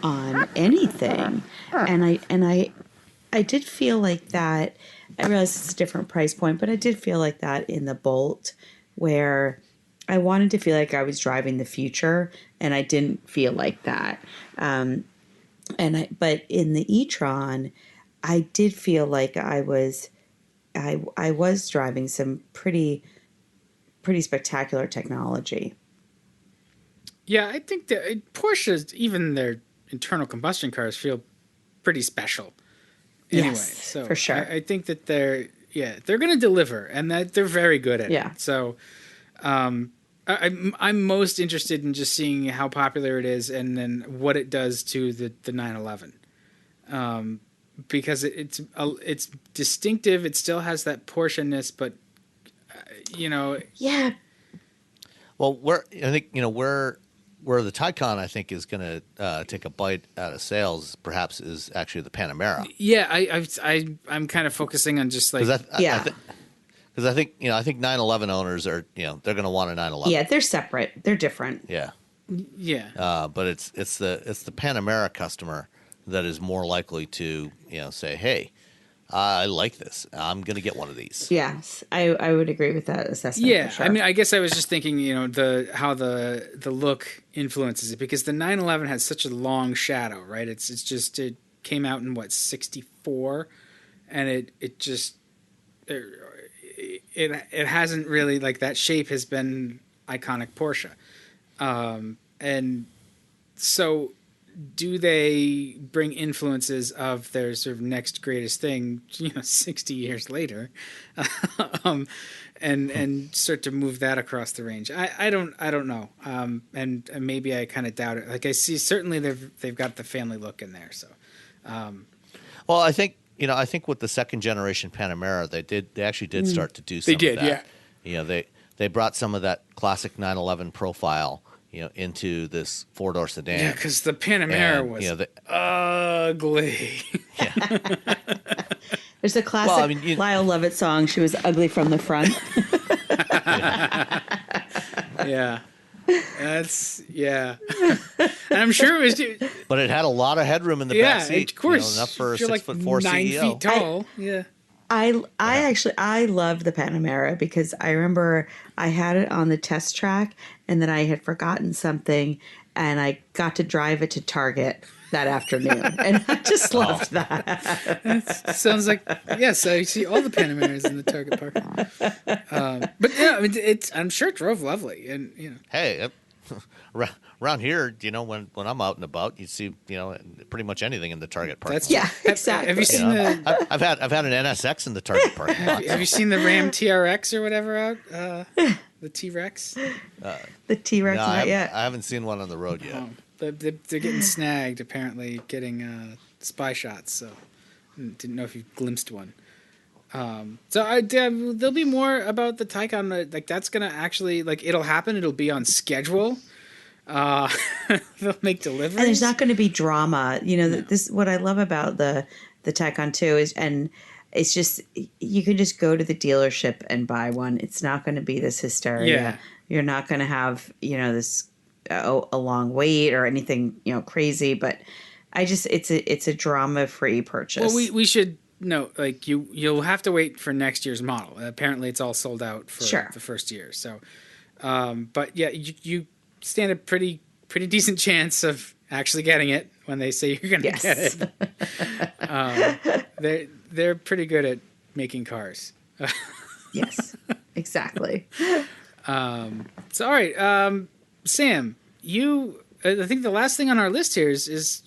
on anything. And I did feel like that. I realize it's a different price point, but I did feel like that in the Bolt, where I wanted to feel like I was driving the future, and I didn't feel like that. But in the e-tron, I did feel like I was driving some pretty spectacular technology. Yeah, I think that Porsches, even their internal combustion cars, feel pretty special. Anyway, Yes, so for sure. I think that they're going to deliver, and that they're very good at it. So, I'm most interested in just seeing how popular it is, and then what it does to the 911. Because it's distinctive. It still has that Porsche-ness, but Yeah. Well, I think where the Taycan I think is going to take a bite out of sales, perhaps, is actually the Panamera. Yeah, I'm kind of focusing on just like because I think 911 owners are they're going to want a 911. Yeah, they're separate. They're different. Yeah. But it's the Panamera customer that is more likely to say, hey, I like this. I'm going to get one of these. Yes, I would agree with that assessment. Yeah, for sure. I mean, I guess I was just thinking, how the look influences it, because the 911 has such a long shadow, right? It came out in 64, and it hasn't really, like, that shape has been iconic Porsche, and so. Do they bring influences of their sort of next greatest thing, 60 years later, and start to move that across the range? I don't know, and maybe I kind of doubt it. Like I see, certainly they've got the family look in there. So, well, I think with the second generation Panamera, they actually did start to do some. They did, of that. yeah. They brought some of that classic 911 profile. Into this four-door sedan. Yeah, because the Panamera was ugly. Yeah. There's a classic Lyle Lovett song. She was ugly from the front. Yeah. And I'm sure it was. But it had a lot of headroom in the back seat. Of course. Enough for a you're 6'4" like 9 CEO. feet tall. I love the Panamera because I remember I had it on the test track and then I had forgotten something and I got to drive it to Target that afternoon and I just loved that. That sounds like yes, I see all the Panameras in the Target park. But yeah, I'm sure it drove lovely, and Hey, around here, when I'm out and about, you see, pretty much anything in the Target park. Exactly. Have you seen the? I've had an NSX in the Target park. Have you seen the Ram TRX or whatever out? The T-Rex. The T-Rex, No, not yet. I haven't seen one on the road yet. Oh, they're getting snagged. Apparently, getting spy shots. So, didn't know if you glimpsed one. There'll be more about the Taycan. Like that's gonna actually it'll happen. It'll be on schedule. They'll make deliveries. And there's not going to be drama. This what I love about the Taycan 2 is, and it's just you can just go to the dealership and buy one. It's not going to be this hysteria. Yeah. You're not going to have this a long wait or anything crazy. But it's a drama free purchase. Well, we should note you'll have to wait for next year's model. Apparently, it's all sold out for the first year. So, but yeah, you stand a pretty decent chance of actually getting it when they say you're going to get it. They're pretty good at making cars. Yes, exactly. So all right, Sam, I think the last thing on our list here is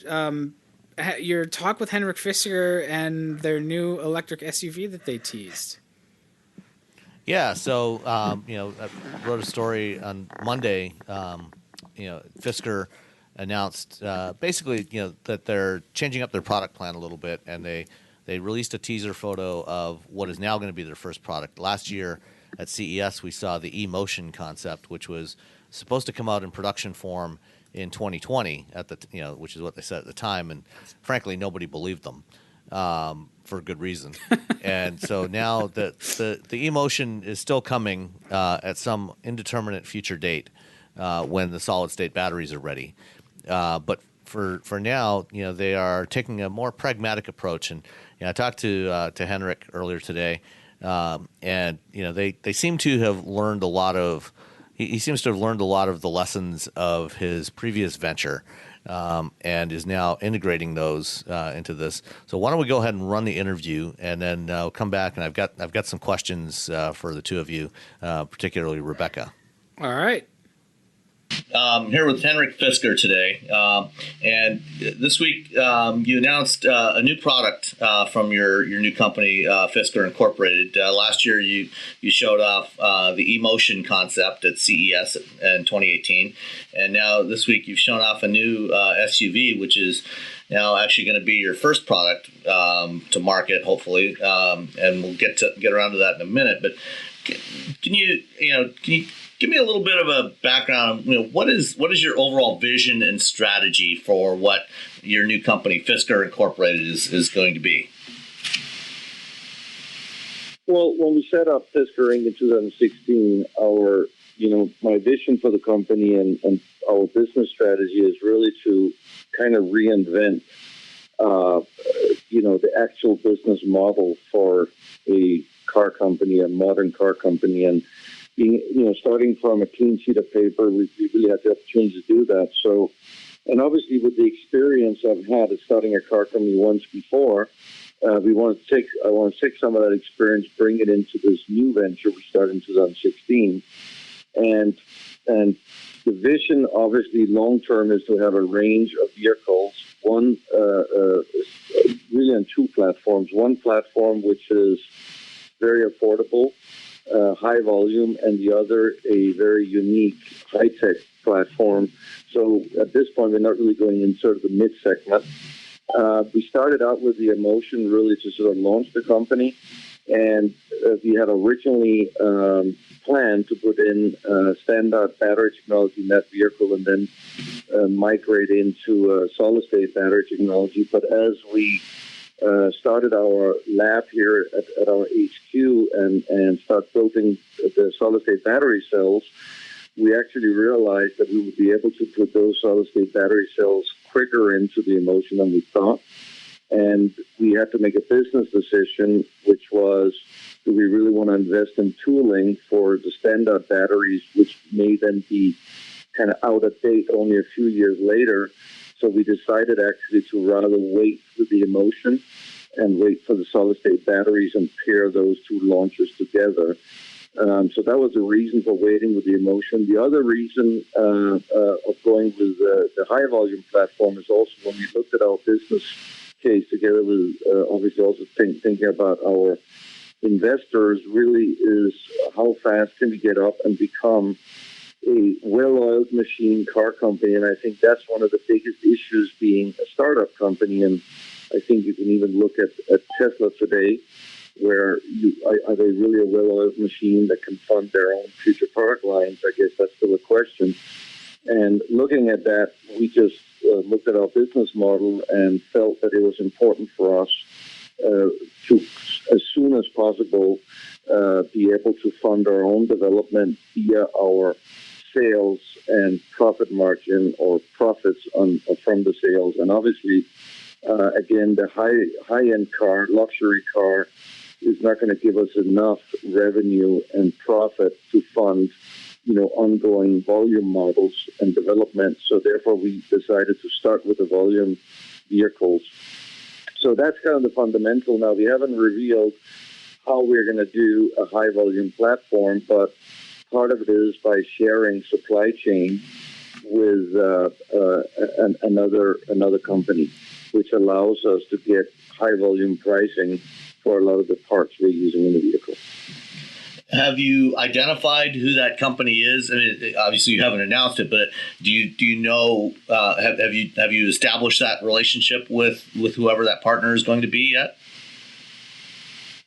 your talk with Henrik Fisker and their new electric SUV that they teased. Yeah, so I wrote a story on Monday. Fisker announced basically that they're changing up their product plan a little bit, and they released a teaser photo of what is now going to be their first product. Last year at CES, we saw the e-motion concept, which was supposed to come out in production form in 2020 which is what they said at the time, and frankly, nobody believed them. For good reason. And so now the e-motion is still coming at some indeterminate future date when the solid-state batteries are ready. But for now, they are taking a more pragmatic approach. And I talked to Henrik earlier today, and they seem to have learned a lot of. He seems to have learned a lot of the lessons of his previous venture. And is now integrating those into this. So why don't we go ahead and run the interview, and then come back, and I've got some questions for the two of you, particularly Rebecca. All right. Here with Henrik Fisker today, and this week you announced a new product from your new company, Fisker Incorporated. Last year you showed off the e-motion concept at CES in 2018, and now this week you've shown off a new SUV, which is now actually going to be your first product to market, hopefully, and we'll get around to that in a minute. But can you give me a little bit of a background? What is your overall vision and strategy for what your new company, Fisker Incorporated, is going to be? Well, when we set up Fisker Inc. in 2016, my vision for the company and our business strategy is really to kind of reinvent, the actual business model for a car company, a modern car company, and being, starting from a clean sheet of paper, we really had the opportunity to do that. So, and obviously with the experience I've had of starting a car company once before, I want to take some of that experience, bring it into this new venture we started in 2016, and the vision, obviously, long term, is to have a range of vehicles. One, really on two platforms. One platform which is very affordable, high volume, and the other a very unique high-tech platform. So at this point, we're not really going in sort of the mid-segment. We started out with the emotion really to sort of launch the company, and we had originally planned to put in standard battery technology in that vehicle and then migrate into solid-state battery technology. But as we started our lab here at our HQ and start building the solid-state battery cells, we actually realized that we would be able to put those solid-state battery cells quicker into the Emotion than we thought. And we had to make a business decision, which was, do we really want to invest in tooling for the standard batteries, which may then be kind of out of date only a few years later? So we decided actually to rather wait with the Emotion and wait for the solid-state batteries and pair those two launchers together. So that was the reason for waiting with the Emotion. The other reason of going with the high-volume platform is also when we looked at our business case together with obviously also thinking about our investors, really is how fast can we get up and become a well-oiled machine car company. And I think that's one of the biggest issues being a startup company. And I think you can even look at Tesla today, where are they really a well-oiled machine that can fund their own future product lines? I guess that's still a question. And looking at that, we just looked at our business model and felt that it was important for us to, as soon as possible, be able to fund our own development via our sales and profit margin or profits from the sales. And obviously, again, the high-end car, luxury car, is not going to give us enough revenue and profit to fund, ongoing volume models and development. So therefore, we decided to start with the volume vehicles. So that's kind of the fundamental. Now, we haven't revealed how we're going to do a high-volume platform, but part of it is by sharing supply chain with another company, which allows us to get high-volume pricing for a lot of the parts we're using in the vehicle. Have you identified who that company is? I mean, obviously you haven't announced it, but do you know? Have you established that relationship with whoever that partner is going to be yet?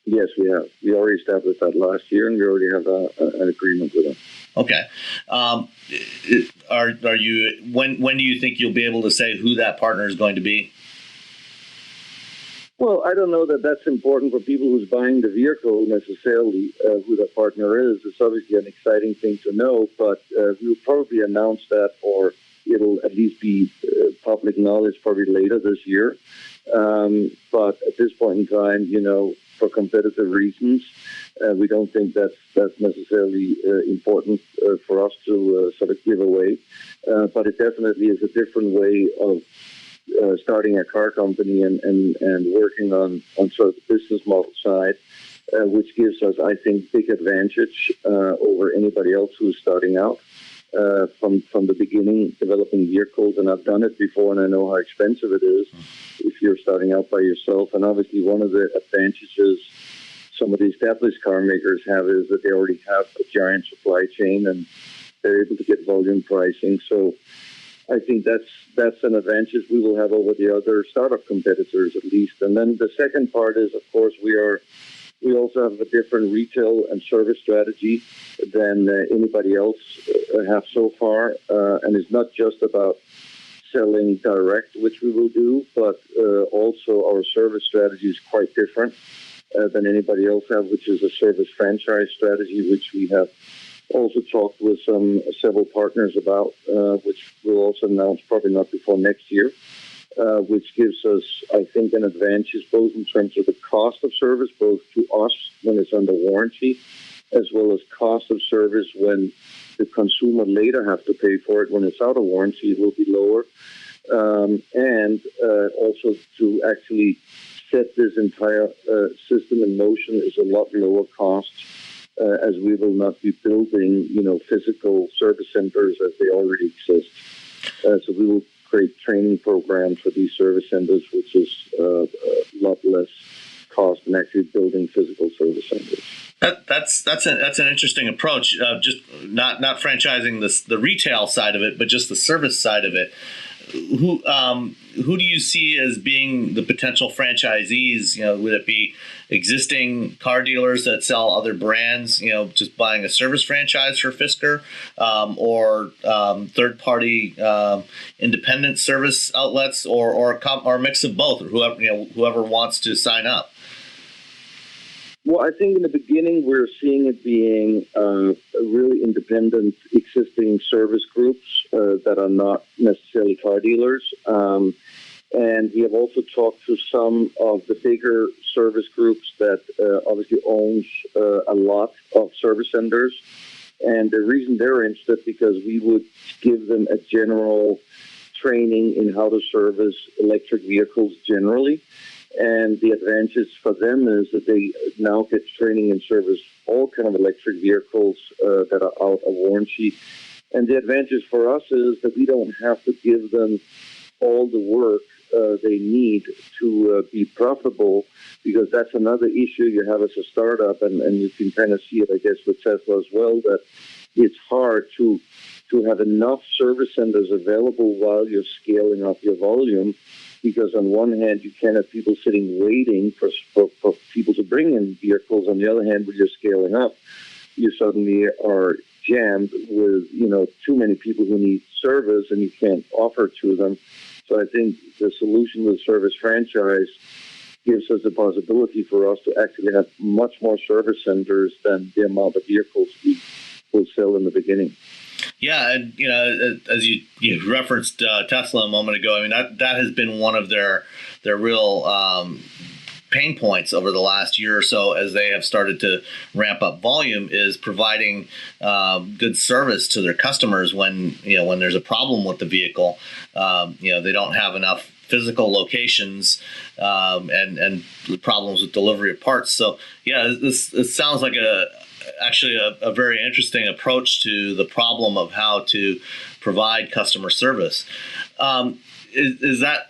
Yes, we have. We already established that last year, and we already have an agreement with them. Okay. Are you? When do you think you'll be able to say who that partner is going to be? Well, I don't know that that's important for people who's buying the vehicle necessarily, who the partner is. It's obviously an exciting thing to know, but we'll probably announce that, or it'll at least be public knowledge probably later this year. But at this point in time, for competitive reasons, we don't think that's necessarily important for us to sort of give away. But it definitely is a different way of starting a car company and working on sort of the business model side, which gives us, I think, big advantage over anybody else who's starting out from the beginning, developing vehicles. And I've done it before, and I know how expensive it is if you're starting out by yourself. And obviously, one of the advantages some of the established car makers have is that they already have a giant supply chain, and they're able to get volume pricing. So I think that's an advantage we will have over the other startup competitors, at least. And then the second part is, of course, we also have a different retail and service strategy than anybody else have so far. And it's not just about selling direct, which we will do, but also our service strategy is quite different than anybody else have, which is a service franchise strategy, which we have also talked with several partners about, which we'll also announce probably not before next year, which gives us, I think, an advantage both in terms of the cost of service, both to us when it's under warranty, as well as cost of service when the consumer later have to pay for it when it's out of warranty. It will be lower. And also to actually set this entire system in motion is a lot lower cost, as we will not be building, physical service centers as they already exist. So we will create training programs for these service centers, which is a lot less cost than actually building physical service centers. That's an interesting approach. Just not franchising the retail side of it, but just the service side of it. who do you see as being the potential franchisees? Would it be existing car dealers that sell other brands, just buying a service franchise for Fisker, or third-party independent service outlets, or a mix of both, or whoever wants to sign up? Well, I think in the beginning we're seeing it being really independent existing service groups that are not necessarily car dealers. And we have also talked to some of the bigger service groups that obviously owns a lot of service centers. And the reason they're interested because we would give them a general training in how to service electric vehicles generally. And the advantage for them is that they now get training and service all kind of electric vehicles that are out of warranty. And the advantage for us is that we don't have to give them all the work they need to be profitable, because that's another issue you have as a startup, and you can kind of see it, I guess, with Tesla as well, that it's hard to have enough service centers available while you're scaling up your volume, because on one hand, you can't have people sitting waiting for people to bring in vehicles. On the other hand, when you're scaling up, you suddenly are jammed with, too many people who need service and you can't offer to them. So I think the solution with service franchise gives us the possibility for us to actually have much more service centers than the amount of vehicles we will sell in the beginning. Yeah, and as you referenced Tesla a moment ago, I mean that has been one of their real pain points over the last year or so as they have started to ramp up volume, is providing good service to their customers when there's a problem with the vehicle. They don't have enough physical locations and problems with delivery of parts. So yeah, this sounds like actually a very interesting approach to the problem of how to provide customer service. Is that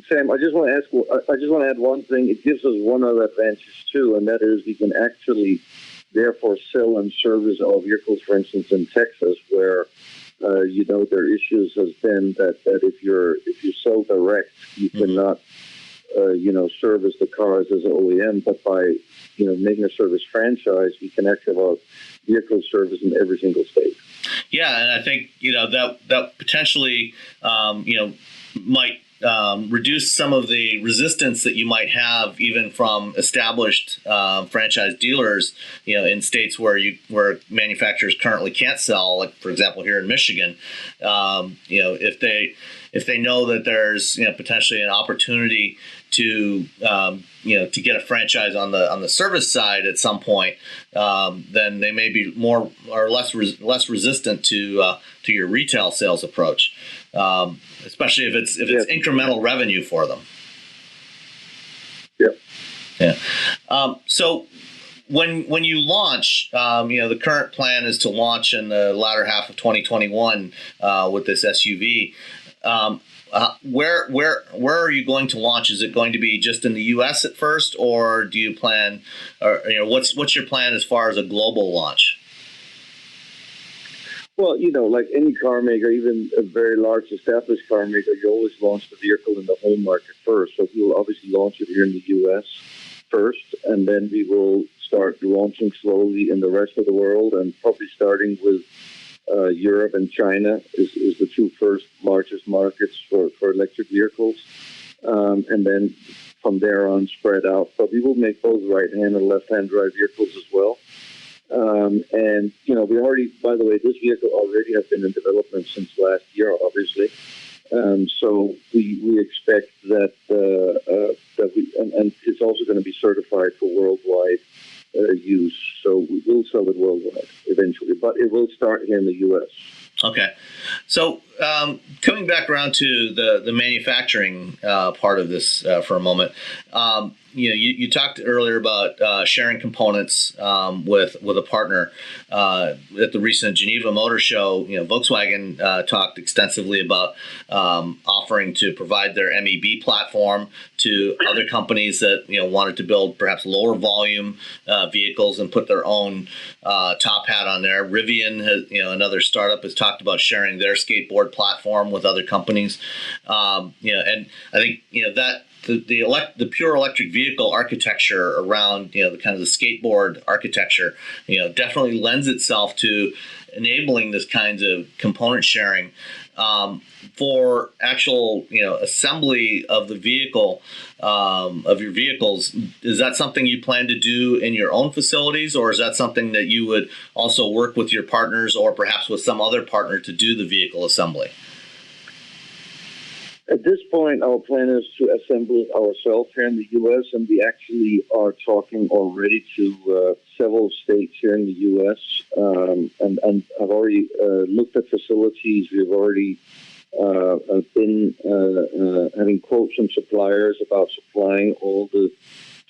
Sam? I just want to add one thing. It gives us one other advantage too, and that is we can actually therefore sell and service our vehicles. For instance, in Texas, where their issues has been that if you sell direct, you cannot service the cars as an OEM, but by making a service franchise, we can actually have a vehicle service in every single state. Yeah, and I think that potentially might reduce some of the resistance that you might have even from established franchise dealers, in states where manufacturers currently can't sell, like for example here in Michigan. If they know that there's potentially an opportunity to get a franchise on the service side at some point, then they may be more or less resistant to your retail sales approach, especially if it's incremental revenue for them. Yeah. So when you launch, the current plan is to launch in the latter half of 2021 with this SUV. Where are you going to launch? Is it going to be just in the U.S. at first, or do you plan, or what's your plan as far as a global launch? Well, like any car maker, even a very large established car maker, you always launch the vehicle in the home market first. So we'll obviously launch it here in the U.S. first, and then we will start launching slowly in the rest of the world, and probably starting with Europe and China is the two first largest markets for electric vehicles. And then from there on spread out. But we will make both right-hand and left-hand drive vehicles as well. And, we already, by the way, this vehicle already has been in development since last year, obviously. So we expect that and it's also going to be certified for worldwide use. So we will sell it worldwide eventually, but it will start here in the U.S. Okay. So coming back around to the manufacturing part of this for a moment, you talked earlier about sharing components with a partner. At the recent Geneva Motor Show, Volkswagen talked extensively about offering to provide their MEB platform to other companies that wanted to build perhaps lower volume vehicles and put their own top hat on there. Rivian has, another startup, has talked about sharing their skateboard platform with other companies. And I think that the pure electric vehicle architecture around the kind of the skateboard architecture definitely lends itself to enabling this kinds of component sharing. For actual assembly of the vehicle, of your vehicles, is that something you plan to do in your own facilities, or is that something that you would also work with your partners or perhaps with some other partner to do the vehicle assembly? At this point, our plan is to assemble it ourselves here in the U.S., and we actually are talking already to several states here in the U.S. And I've already looked at facilities. We've already been having quotes from suppliers about supplying all the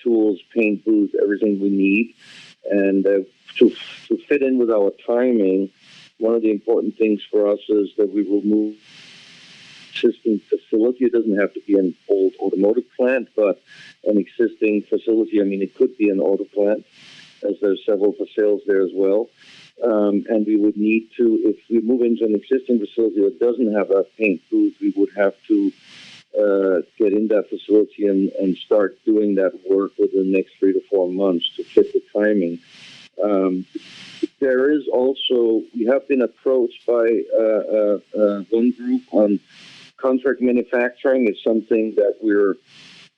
tools, paint booths, everything we need. And to fit in with our timing, one of the important things for us is that we will move existing facility. It doesn't have to be an old automotive plant, but an existing facility. I mean, it could be an auto plant, as there's several for sales there as well. And we would need to, if we move into an existing facility that doesn't have a paint booth, we would have to get in that facility and start doing that work within the next 3 to 4 months to fit the timing. There is also, we have been approached by one group on contract manufacturing. Is something that we're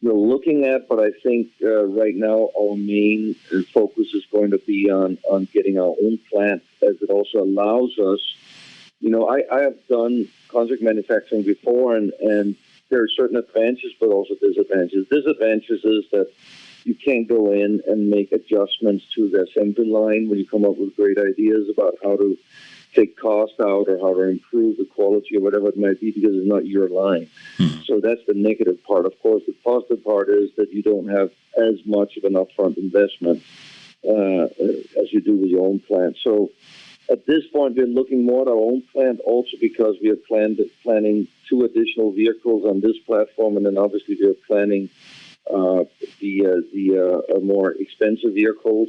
looking at, but I think right now our main focus is going to be on getting our own plant, as it also allows us. I have done contract manufacturing before, and there are certain advantages, but also disadvantages. Disadvantages is that you can't go in and make adjustments to the assembly line when you come up with great ideas about how to take cost out or how to improve the quality or whatever it might be, because it's not your line. So that's the negative part. Of course, the positive part is that you don't have as much of an upfront investment as you do with your own plant. So at this point, we're looking more at our own plant, also because we are planning 2 additional vehicles on this platform, and then obviously we are planning the more expensive vehicles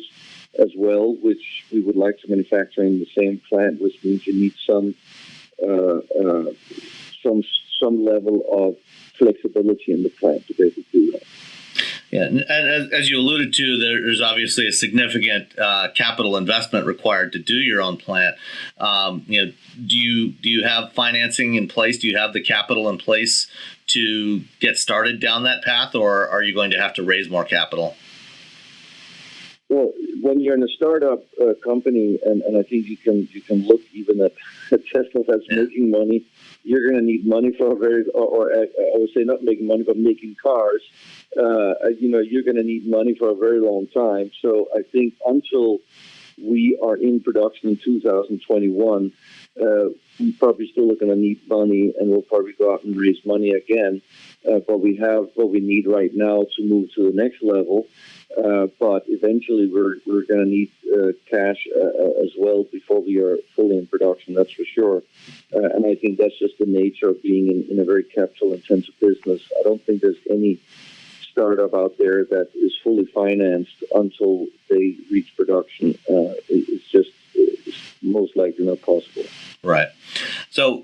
as well, which we would like to manufacture in the same plant, which means you need some level of flexibility in the plant to be able to do that. Yeah, and as you alluded to, there's obviously a significant capital investment required to do your own plant. Do you have financing in place? Do you have the capital in place to get started down that path, or are you going to have to raise more capital? Well, when you're in a startup company, and I think you can look even at Tesla that's making money, you're going to need money for or I would say not making money, but making cars. You're going to need money for a very long time. So I think until we are in production in 2021, we're probably still going to need money, and we'll probably go out and raise money again. But we have what we need right now to move to the next level. But eventually we're going to need cash as well before we are fully in production, that's for sure. And I think that's just the nature of being in a very capital-intensive business. I don't think there's any startup out there that is fully financed until they reach production. It's most likely not possible. Right. So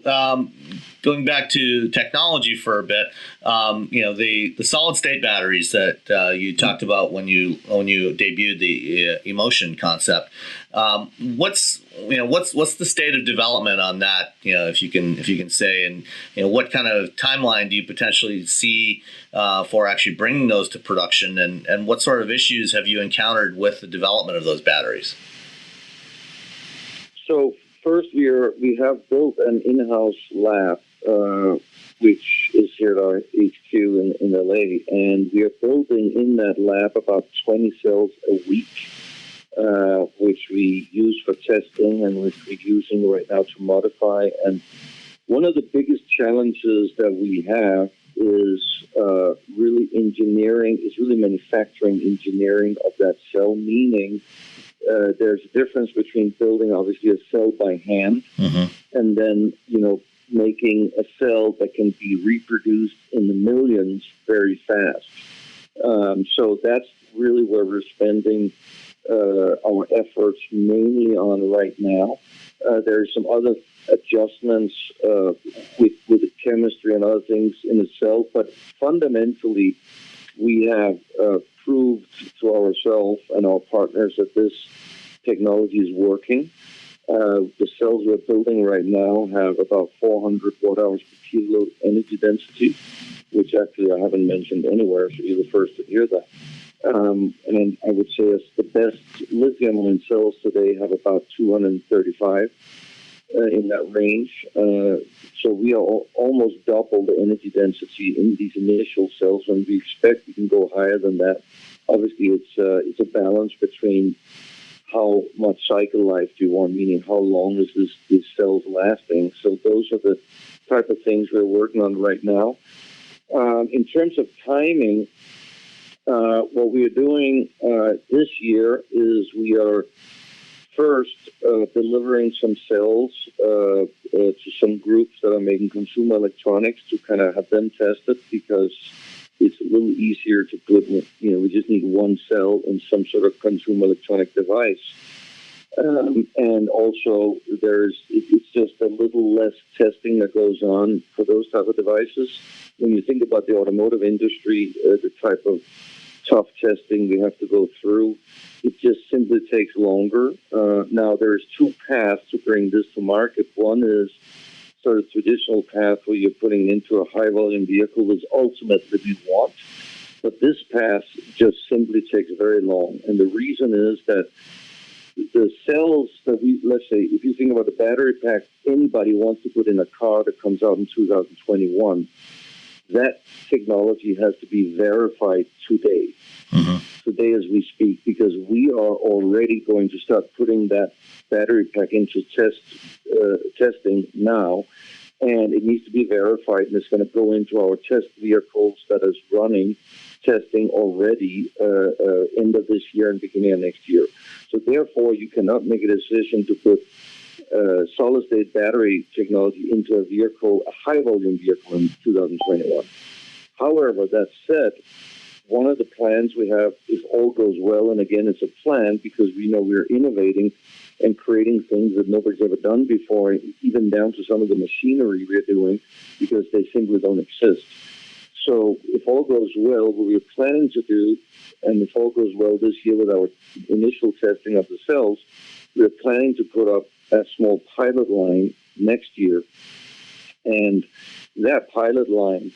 going back to technology for a bit, the solid state batteries that you talked about when you debuted the Emotion concept. What's the state of development on that? If you can say, and what kind of timeline do you potentially see for actually bringing those to production, and what sort of issues have you encountered with the development of those batteries? So first, we have built an in-house lab, which is here at our HQ in LA, and we are building in that lab about 20 cells a week, which we use for testing and which we're using right now to modify. And one of the biggest challenges that we have is really manufacturing engineering of that cell, meaning there's a difference between building, obviously, a cell by hand and then, making a cell that can be reproduced in the millions very fast. So that's really where we're spending our efforts mainly on right now. There are some other adjustments with the chemistry and other things in the cell, but fundamentally, we have proved to ourselves and our partners that this technology is working. The cells we're building right now have about 400 watt-hours per kilo energy density, which actually I haven't mentioned anywhere, so you're the first to hear that. And I would say it's the best lithium-ion cells today have about 235 in that range. So we are almost double the energy density in these initial cells, and we expect we can go higher than that. Obviously, it's a balance between how much cycle life do you want, meaning how long is these cells lasting. So those are the type of things we're working on right now. In terms of timing, what we are doing this year is we are first delivering some cells to some groups that are making consumer electronics to kind of have them tested, because it's a little easier to put, we just need one cell in some sort of consumer electronic device. And also it's just a little less testing that goes on for those type of devices. When you think about the automotive industry, the type of tough testing we have to go through, it just simply takes longer. Now, there's two paths to bring this to market. One is sort of traditional path where you're putting into a high-volume vehicle, which ultimately we want. But this path just simply takes very long. And the reason is that the cells that let's say, if you think about the battery pack anybody wants to put in a car that comes out in 2021, that technology has to be verified today. Today as we speak, because we are already going to start putting that battery pack into testing now, and it needs to be verified, and it's going to go into our test vehicles that is running testing already end of this year and beginning of next year. So therefore, you cannot make a decision to put solid-state battery technology into a vehicle, a high-volume vehicle in 2021. However, that said, one of the plans we have, if all goes well, and again, it's a plan because we know we're innovating and creating things that nobody's ever done before, even down to some of the machinery we're doing, because they simply don't exist. So if all goes well, what we're planning to do, and if all goes well this year with our initial testing of the cells, we're planning to put up a small pilot line next year. And that pilot line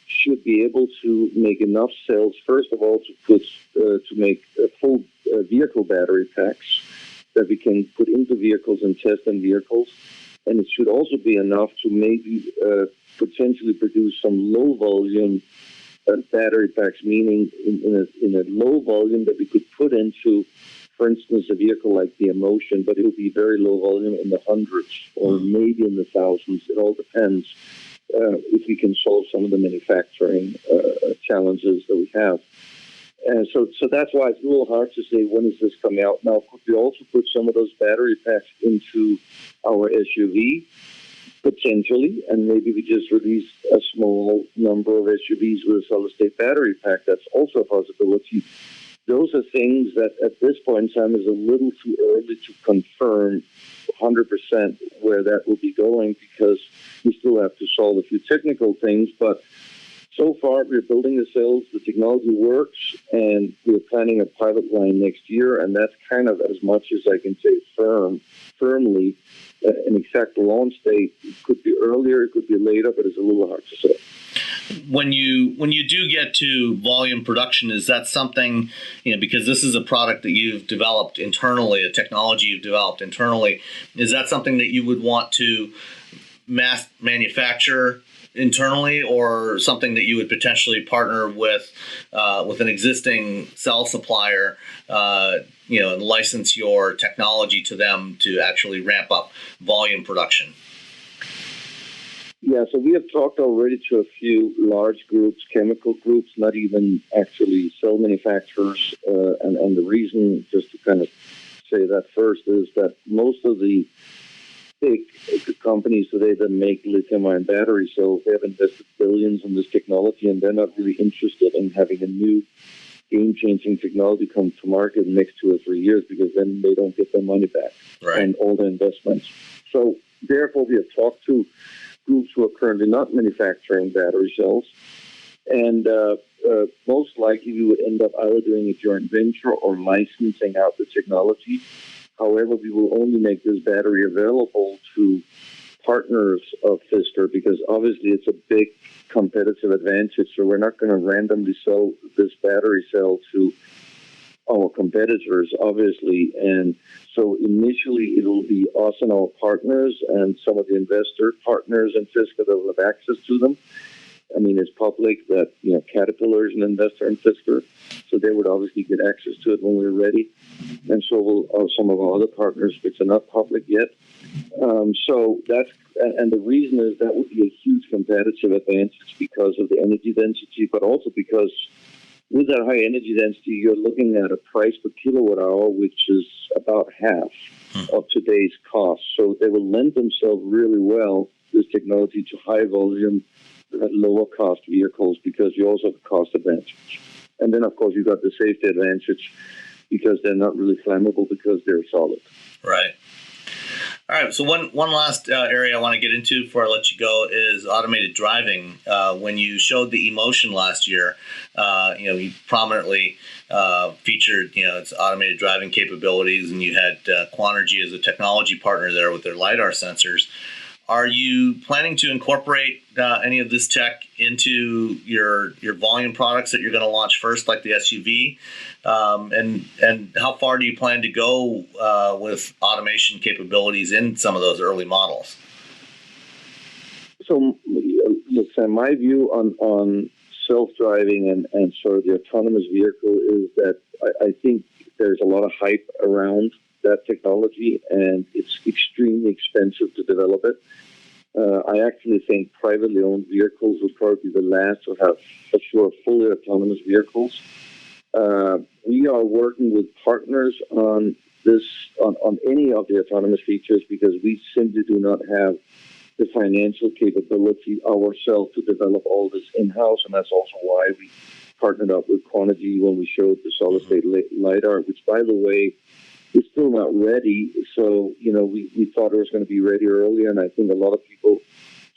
should be able to make enough cells, first of all, to make full vehicle battery packs that we can put into vehicles and test in vehicles. And it should also be enough to maybe potentially produce some low-volume battery packs, meaning in a low volume that we could put into, for instance, a vehicle like the Emotion, but it will be very low volume in the hundreds or maybe in the thousands. It all depends if we can solve some of the manufacturing challenges that we have. And so that's why it's a little hard to say when is this coming out. Now, could we also put some of those battery packs into our SUV? Potentially, and maybe we just release a small number of SUVs with a solid-state battery pack. That's also a possibility. Those are things that at this point in time is a little too early to confirm 100% where that will be going, because we still have to solve a few technical things. But so far, we're building the cells, the technology works, and we're planning a pilot line next year, and that's kind of as much as I can say firmly. An exact launch date, it could be earlier, it could be later, but it's a little hard to say. When you do get to volume production, is that something, because this is a product that you've developed internally, a technology you've developed internally, is that something that you would want to mass manufacture internally, or something that you would potentially partner with an existing cell supplier, and license your technology to them to actually ramp up volume production? Yeah, so we have talked already to a few large groups, chemical groups, not even actually cell manufacturers. And the reason, just to kind of say that first, is that most of the big companies today that make lithium-ion battery cells, they have invested billions in this technology, and they're not really interested in having a new game-changing technology come to market in the next 2 or 3 years, because then they don't get their money back and all the investments. So therefore, we have talked to groups who are currently not manufacturing battery cells, and most likely we would end up either doing a joint venture or licensing out the technology. However, we will only make this battery available to partners of Fisker, because obviously it's a big competitive advantage. So we're not going to randomly sell this battery cell to our competitors, obviously. And so initially it will be us and our partners and some of the investor partners in Fisker that will have access to them. I mean, it's public that, Caterpillar is an investor in Fisker, so they would obviously get access to it when we're ready. And so will some of our other partners, which are not public yet. So that's, and the reason is that would be a huge competitive advantage because of the energy density, but also because with that high energy density, you're looking at a price per kilowatt hour, which is about half of today's cost. So they will lend themselves really well, this technology, to high volume at lower cost vehicles, because you also have a cost advantage. And then, of course, you've got the safety advantage because they're not really flammable because they're solid. Right. All right. So one last area I want to get into before I let you go is automated driving. When you showed the eMotion last year, you prominently featured, its automated driving capabilities, and you had Quanergy as a technology partner there with their LiDAR sensors. Are you planning to incorporate any of this tech into your volume products that you're going to launch first, like the SUV? And how far do you plan to go with automation capabilities in some of those early models? So, look, Sam, my view on self-driving and sort of the autonomous vehicle is that I think there's a lot of hype around that technology, and it's extremely expensive to develop it. I actually think privately owned vehicles will probably be the last to have, for sure, fully autonomous vehicles. We are working with partners on this, on any of the autonomous features, because we simply do not have the financial capability ourselves to develop all this in-house, and that's also why we partnered up with Quanergy when we showed the solid-state LiDAR, which, by the way, is still not ready. So, we thought it was going to be ready earlier, and I think a lot of people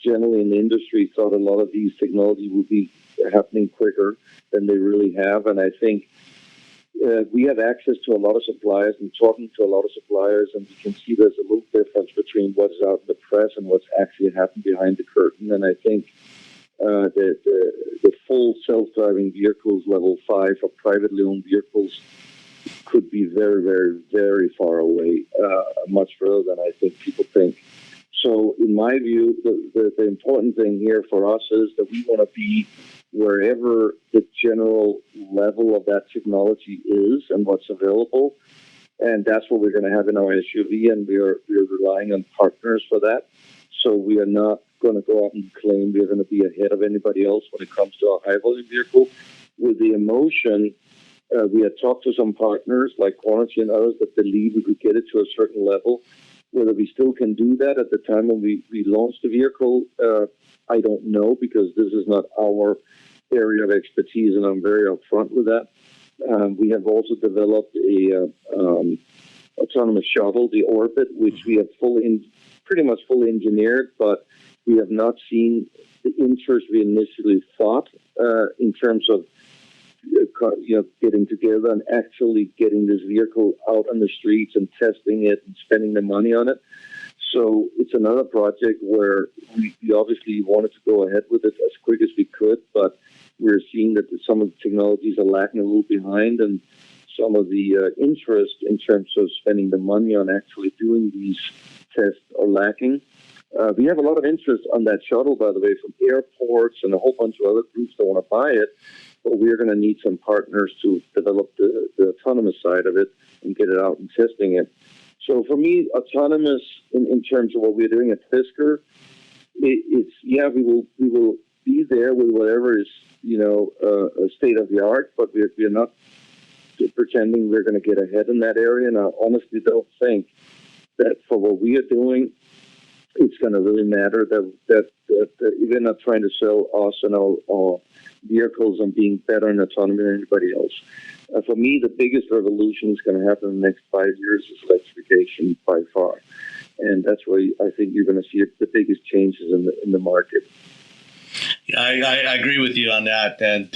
generally in the industry thought a lot of these technologies would be happening quicker than they really have. And I think we have access to a lot of suppliers and talking to a lot of suppliers, and we can see there's a little difference between what's out in the press and what's actually happened behind the curtain. And I think the full self-driving vehicles, level 5 for privately owned vehicles, could be very, very, very far away, much further than I think people think. So in my view, the important thing here for us is that we want to be wherever the general level of that technology is and what's available. And that's what we're going to have in our SUV, and we're relying on partners for that. So we are not going to go out and claim we're going to be ahead of anybody else when it comes to our high-volume vehicle. With the eMotion, we had talked to some partners like Quanergy and others that believe we could get it to a certain level. Whether we still can do that at the time when we launch the vehicle, I don't know, because this is not our area of expertise, and I'm very upfront with that. We have also developed a autonomous shuttle, the Orbit, which we have pretty much fully engineered, but we have not seen the interest we initially thought in terms of getting together and actually getting this vehicle out on the streets and testing it and spending the money on it. So it's another project where we obviously wanted to go ahead with it as quick as we could, but we're seeing that some of the technologies are lacking a little behind, and some of the interest in terms of spending the money on actually doing these tests are lacking. We have a lot of interest on that shuttle, by the way, from airports and a whole bunch of other groups that want to buy it. But we're going to need some partners to develop the autonomous side of it and get it out and testing it. So for me, autonomous in terms of what we're doing at Fisker, we will be there with whatever is a state of the art, but we're not pretending we're going to get ahead in that area. And I honestly don't think that for what we are doing, it's going to really matter that we're not trying to sell us and our vehicles and being better in autonomy than anybody else. For me, the biggest revolution is going to happen in the next 5 years is electrification by far. And that's where I think you're going to see the biggest changes in the market. Yeah, I agree with you on that, and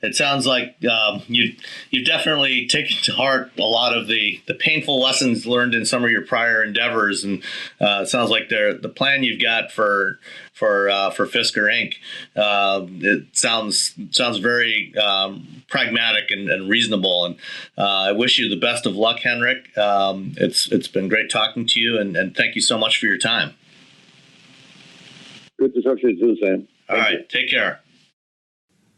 it sounds like you've definitely taken to heart a lot of the painful lessons learned in some of your prior endeavors, and it sounds like the plan you've got for Fisker Inc. It sounds very pragmatic and reasonable, and I wish you the best of luck, Henrik. It's been great talking to you, and thank you so much for your time. Good to talk to you too, Sam. All right. Take care.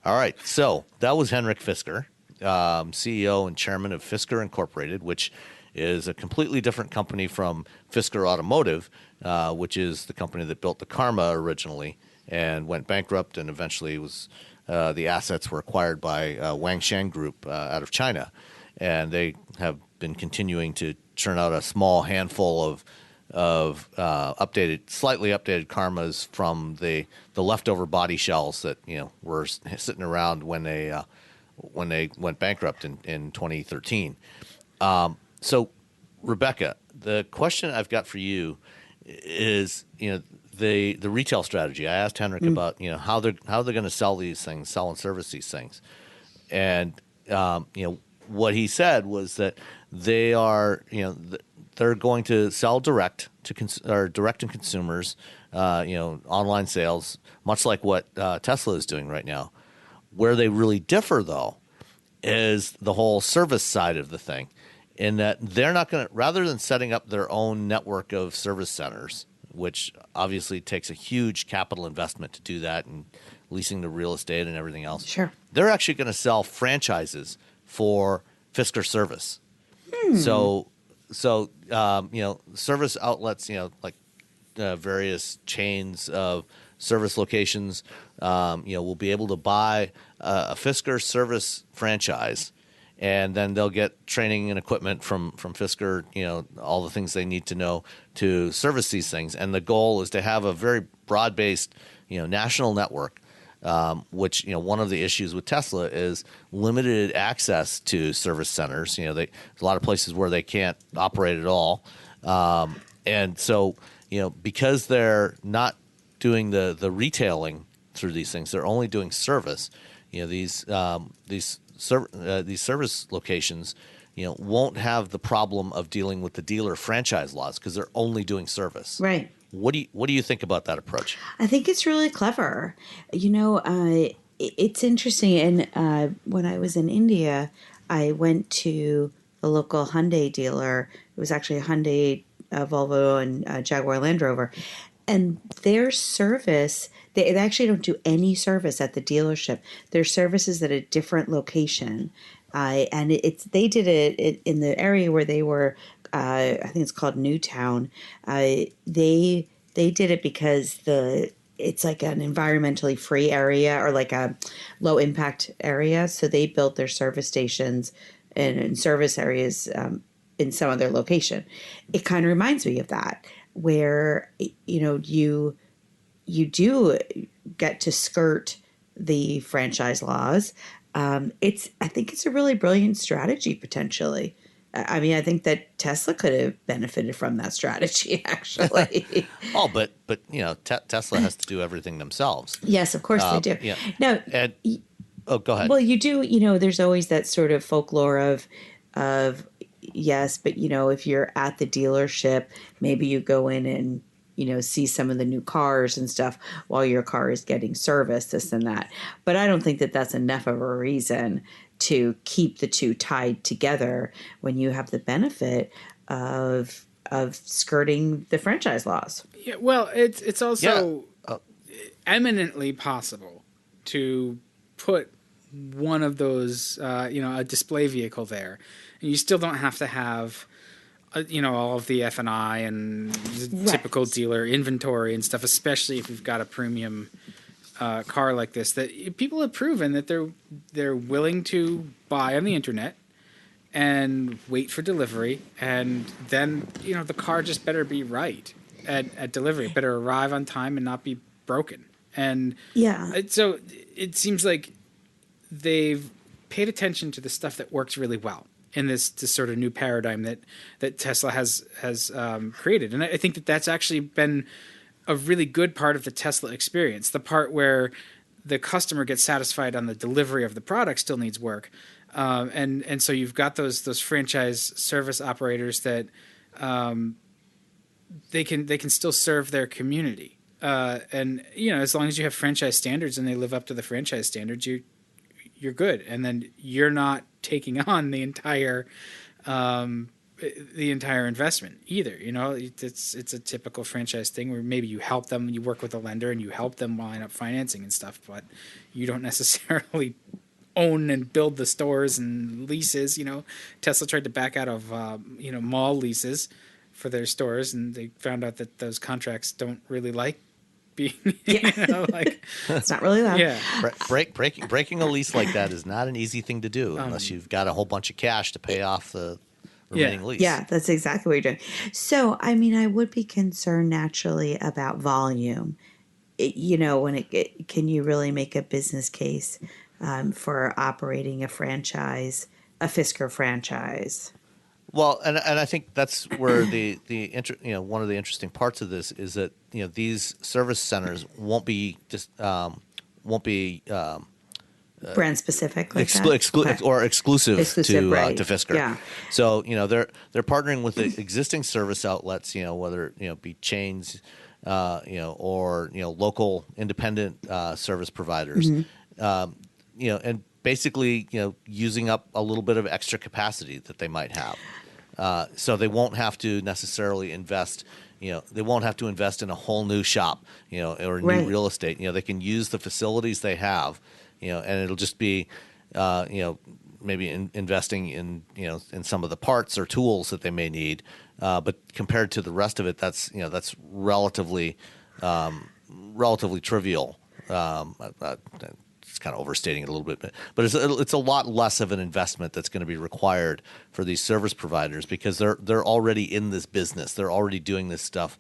All right. So that was Henrik Fisker, CEO and chairman of Fisker Incorporated, which is a completely different company from Fisker Automotive, which is the company that built the Karma originally and went bankrupt, and eventually was the assets were acquired by Wangshan Group out of China. And they have been continuing to churn out a small handful of slightly updated Karmas from the leftover body shells that were sitting around when they went bankrupt in 2013. So, Rebecca, the question I've got for you is the retail strategy. I asked Henrik about how they're going to sell and service these things, and what he said was that they are they're going to sell direct to consumers, online sales, much like what Tesla is doing right now. Where they really differ, though, is the whole service side of the thing, in that they're not going to, rather than setting up their own network of service centers, which obviously takes a huge capital investment to do that, and leasing the real estate and everything else. Sure. They're actually going to sell franchises for Fisker service. So service outlets, like various chains of service locations, will be able to buy a Fisker service franchise, and then they'll get training and equipment from Fisker, all the things they need to know to service these things. And the goal is to have a very broad-based, national network. Which one of the issues with Tesla is limited access to service centers. There's a lot of places where they can't operate at all, and so because they're not doing the retailing through these things, they're only doing service. These service locations won't have the problem of dealing with the dealer franchise laws because they're only doing service. Right. What do you think about that approach? I think it's really clever. It's interesting. And when I was in India, I went to the local Hyundai dealer. It was actually a Hyundai, Volvo, and Jaguar Land Rover. And their service, they actually don't do any service at the dealership. Their service is at a different location. And they did it in the area where they were. I think it's called Newtown. They did it because it's like an environmentally free area, or like a low impact area. So they built their service stations and service areas in some other location. It kind of reminds me of that, where you do get to skirt the franchise laws. I think it's a really brilliant strategy potentially. I mean, I think that Tesla could have benefited from that strategy, actually. but Tesla has to do everything themselves. Yes, of course they do. Yeah. Now, go ahead. Well, you do. There's always that sort of folklore of yes, but if you're at the dealership, maybe you go in and see some of the new cars and stuff while your car is getting serviced, this and that. But I don't think that that's enough of a reason to keep the two tied together when you have the benefit of skirting the franchise laws. Yeah, well, it's also eminently possible to put one of those, a display vehicle there, and you still don't have to have, all of the F&I and typical dealer inventory and stuff, especially if you've got a premium car like this, that people have proven that they're willing to buy on the internet and wait for delivery, and then the car just better be right. at delivery. It better arrive on time and not be broken. And so it seems like they've paid attention to the stuff that works really well in this sort of new paradigm that Tesla has created. And I think that that's actually been a really good part of the Tesla experience. The part where the customer gets satisfied on the delivery of the product still needs work. And so you've got those franchise service operators that they can still serve their community. And as long as you have franchise standards and they live up to the franchise standards, you're good. And then you're not taking on the entire investment either. It's a typical franchise thing where maybe you help them, you work with a lender and you help them line up financing and stuff, but you don't necessarily own and build the stores and leases. Tesla tried to back out of mall leases for their stores, and they found out that those contracts don't really like being it's not really that. Yeah. Breaking a lease like that is not an easy thing to do unless you've got a whole bunch of cash to pay off the remaining lease. Yeah, that's exactly what you're doing. So, I would be concerned naturally about volume. Can you really make a business case for operating a franchise, a Fisker franchise? Well, and I think that's where one of the interesting parts of this is that these service centers won't be brand specific, like or exclusive to right. to Fisker. Yeah. So they're partnering with the existing service outlets, whether it be chains, or local independent service providers, and basically using up a little bit of extra capacity that they might have. So they won't have to necessarily invest. They won't have to invest in a whole new shop, or new real estate. They can use the facilities they have, and it'll just be, maybe investing in, in some of the parts or tools that they may need. But compared to the rest of it, that's relatively trivial. It's kind of overstating it a little bit, but it's a lot less of an investment that's going to be required for these service providers because they're already in this business. They're already doing this stuff,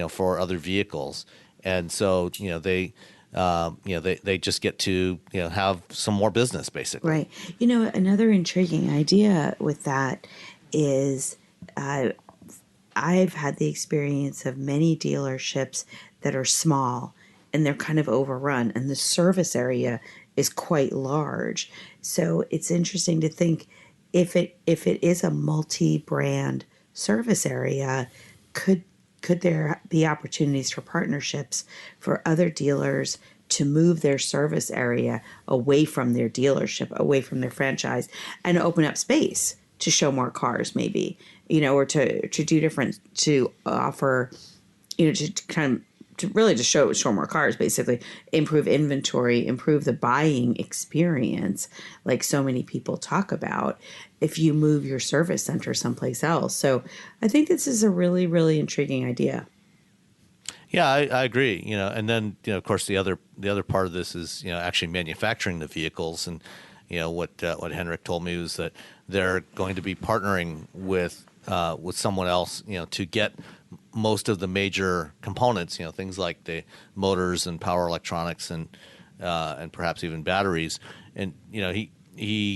for other vehicles, and so they just get to have some more business basically. Right. Another intriguing idea with that is I've had the experience of many dealerships that are small and they're kind of overrun, and the service area is quite large. So it's interesting to think if it is a multi-brand service area, could there be opportunities for partnerships for other dealers to move their service area away from their dealership, away from their franchise, and open up space to show more cars, maybe, or to do different, to offer, to kind of, to really just show more cars, basically improve inventory, improve the buying experience, like so many people talk about, if you move your service center someplace else. So I think this is a really, really intriguing idea. Yeah, I agree. And then of course the other part of this is actually manufacturing the vehicles, and what Henrik told me was that they're going to be partnering with someone else, to get most of the major components, things like the motors and power electronics and perhaps even batteries. And they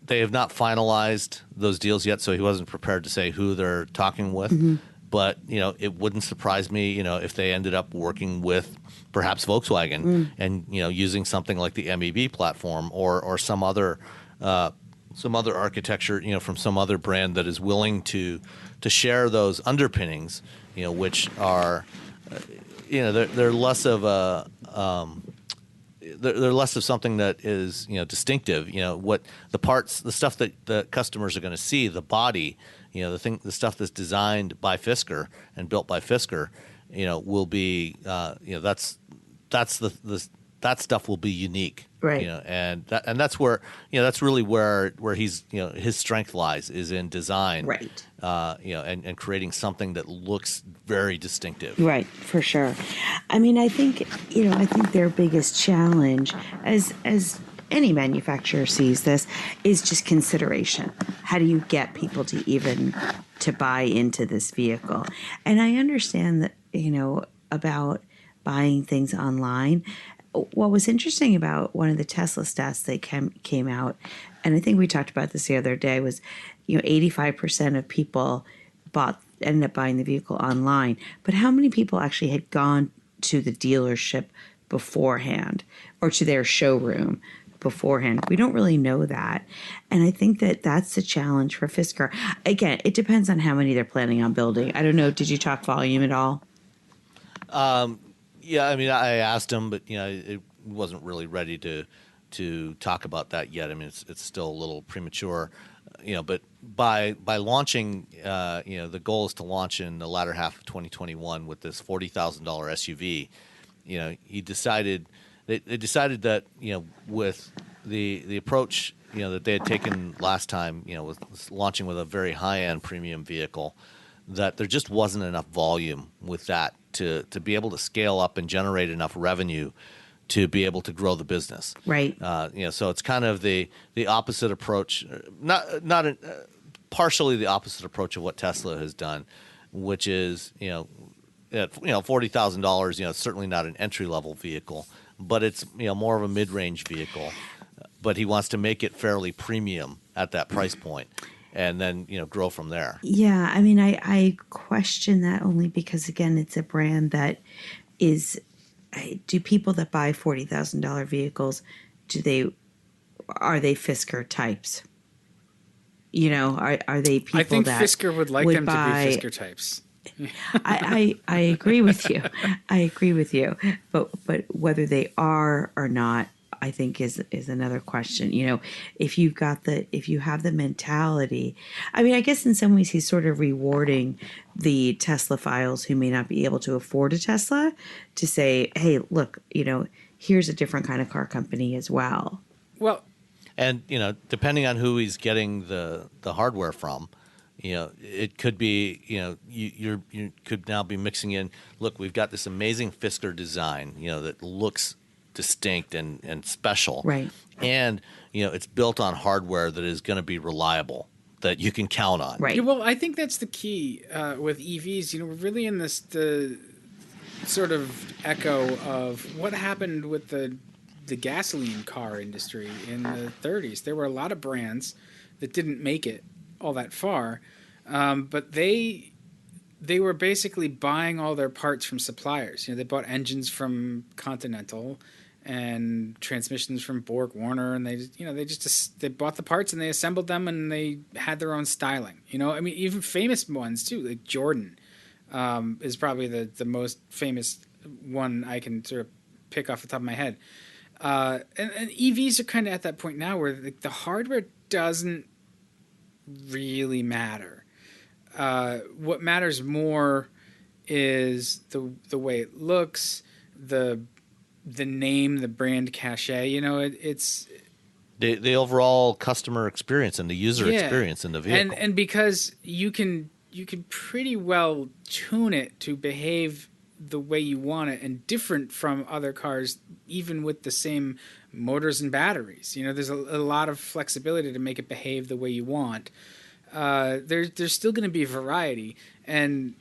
have not finalized those deals yet, so he wasn't prepared to say who they're talking with. Mm-hmm. But it wouldn't surprise me, if they ended up working with perhaps Volkswagen and using something like the MEB platform or some other architecture, from some other brand that is willing to share those underpinnings, which are, they're less of they're less of something that is distinctive. What the stuff that the customers are going to see, the body, the stuff that's designed by Fisker and built by Fisker, will be that stuff will be unique, right? And that's where that's really where he's his strength lies, is in design, right? And creating something that looks very distinctive, right? For sure. I think their biggest challenge, as any manufacturer sees this, is just consideration. How do you get people to even to buy into this vehicle. And I understand that, about buying things online. What was interesting about one of the Tesla stats that came out, and I think we talked about this the other day, was 85% of people ended up buying the vehicle online. But how many people actually had gone to the dealership beforehand or to their showroom beforehand? We don't really know that. And I think that that's the challenge for Fisker. Again, it depends on how many they're planning on building. I don't know. Did you talk volume at all? Yeah, I mean, I asked him, but it wasn't really ready to talk about that yet. I mean, it's still a little premature, But by launching, the goal is to launch in the latter half of 2021 with this $40,000 SUV. They decided that with the approach that they had taken last time, with launching with a very high end premium vehicle, that there just wasn't enough volume with that to be able to scale up and generate enough revenue to be able to grow the business. Right. So it's kind of the opposite approach, partially the opposite approach of what Tesla has done, which is, at $40,000, it's certainly not an entry level vehicle, but it's more of a mid range vehicle. But he wants to make it fairly premium at that price point, and then grow from there. Yeah, I mean, I question that only because, again, it's a brand that is. Do people that buy $40,000 vehicles, are they Fisker types? Are they people that I think Fisker would like them to be Fisker types. I agree with you. I agree with you. But whether they are or not, I think is another question. If you have the mentality, I mean, I guess in some ways he's sort of rewarding the Tesla files who may not be able to afford a Tesla to say, hey, look, here's a different kind of car company as well. Well, and depending on who he's getting the hardware from, it could be, you could now be mixing in, look, we've got this amazing Fisker design, that looks distinct and special. Right. And, it's built on hardware that is going to be reliable, that you can count on. Right. Yeah, well, I think that's the key with EVs. We're really in the sort of echo of what happened with the gasoline car industry in the 30s. There were a lot of brands that didn't make it all that far, but they were basically buying all their parts from suppliers. They bought engines from Continental and transmissions from Borg Warner, and they bought the parts and they assembled them and they had their own styling. I mean, even famous ones too, like Jordan is probably the most famous one I can sort of pick off the top of my head. And EVs are kind of at that point now where the hardware doesn't really matter. What matters more is the way it looks, the name, the brand cachet. It's the overall customer experience and the user experience in the vehicle. And because you can pretty well tune it to behave the way you want it and different from other cars, even with the same motors and batteries. There's a lot of flexibility to make it behave the way you want. There's still going to be variety, and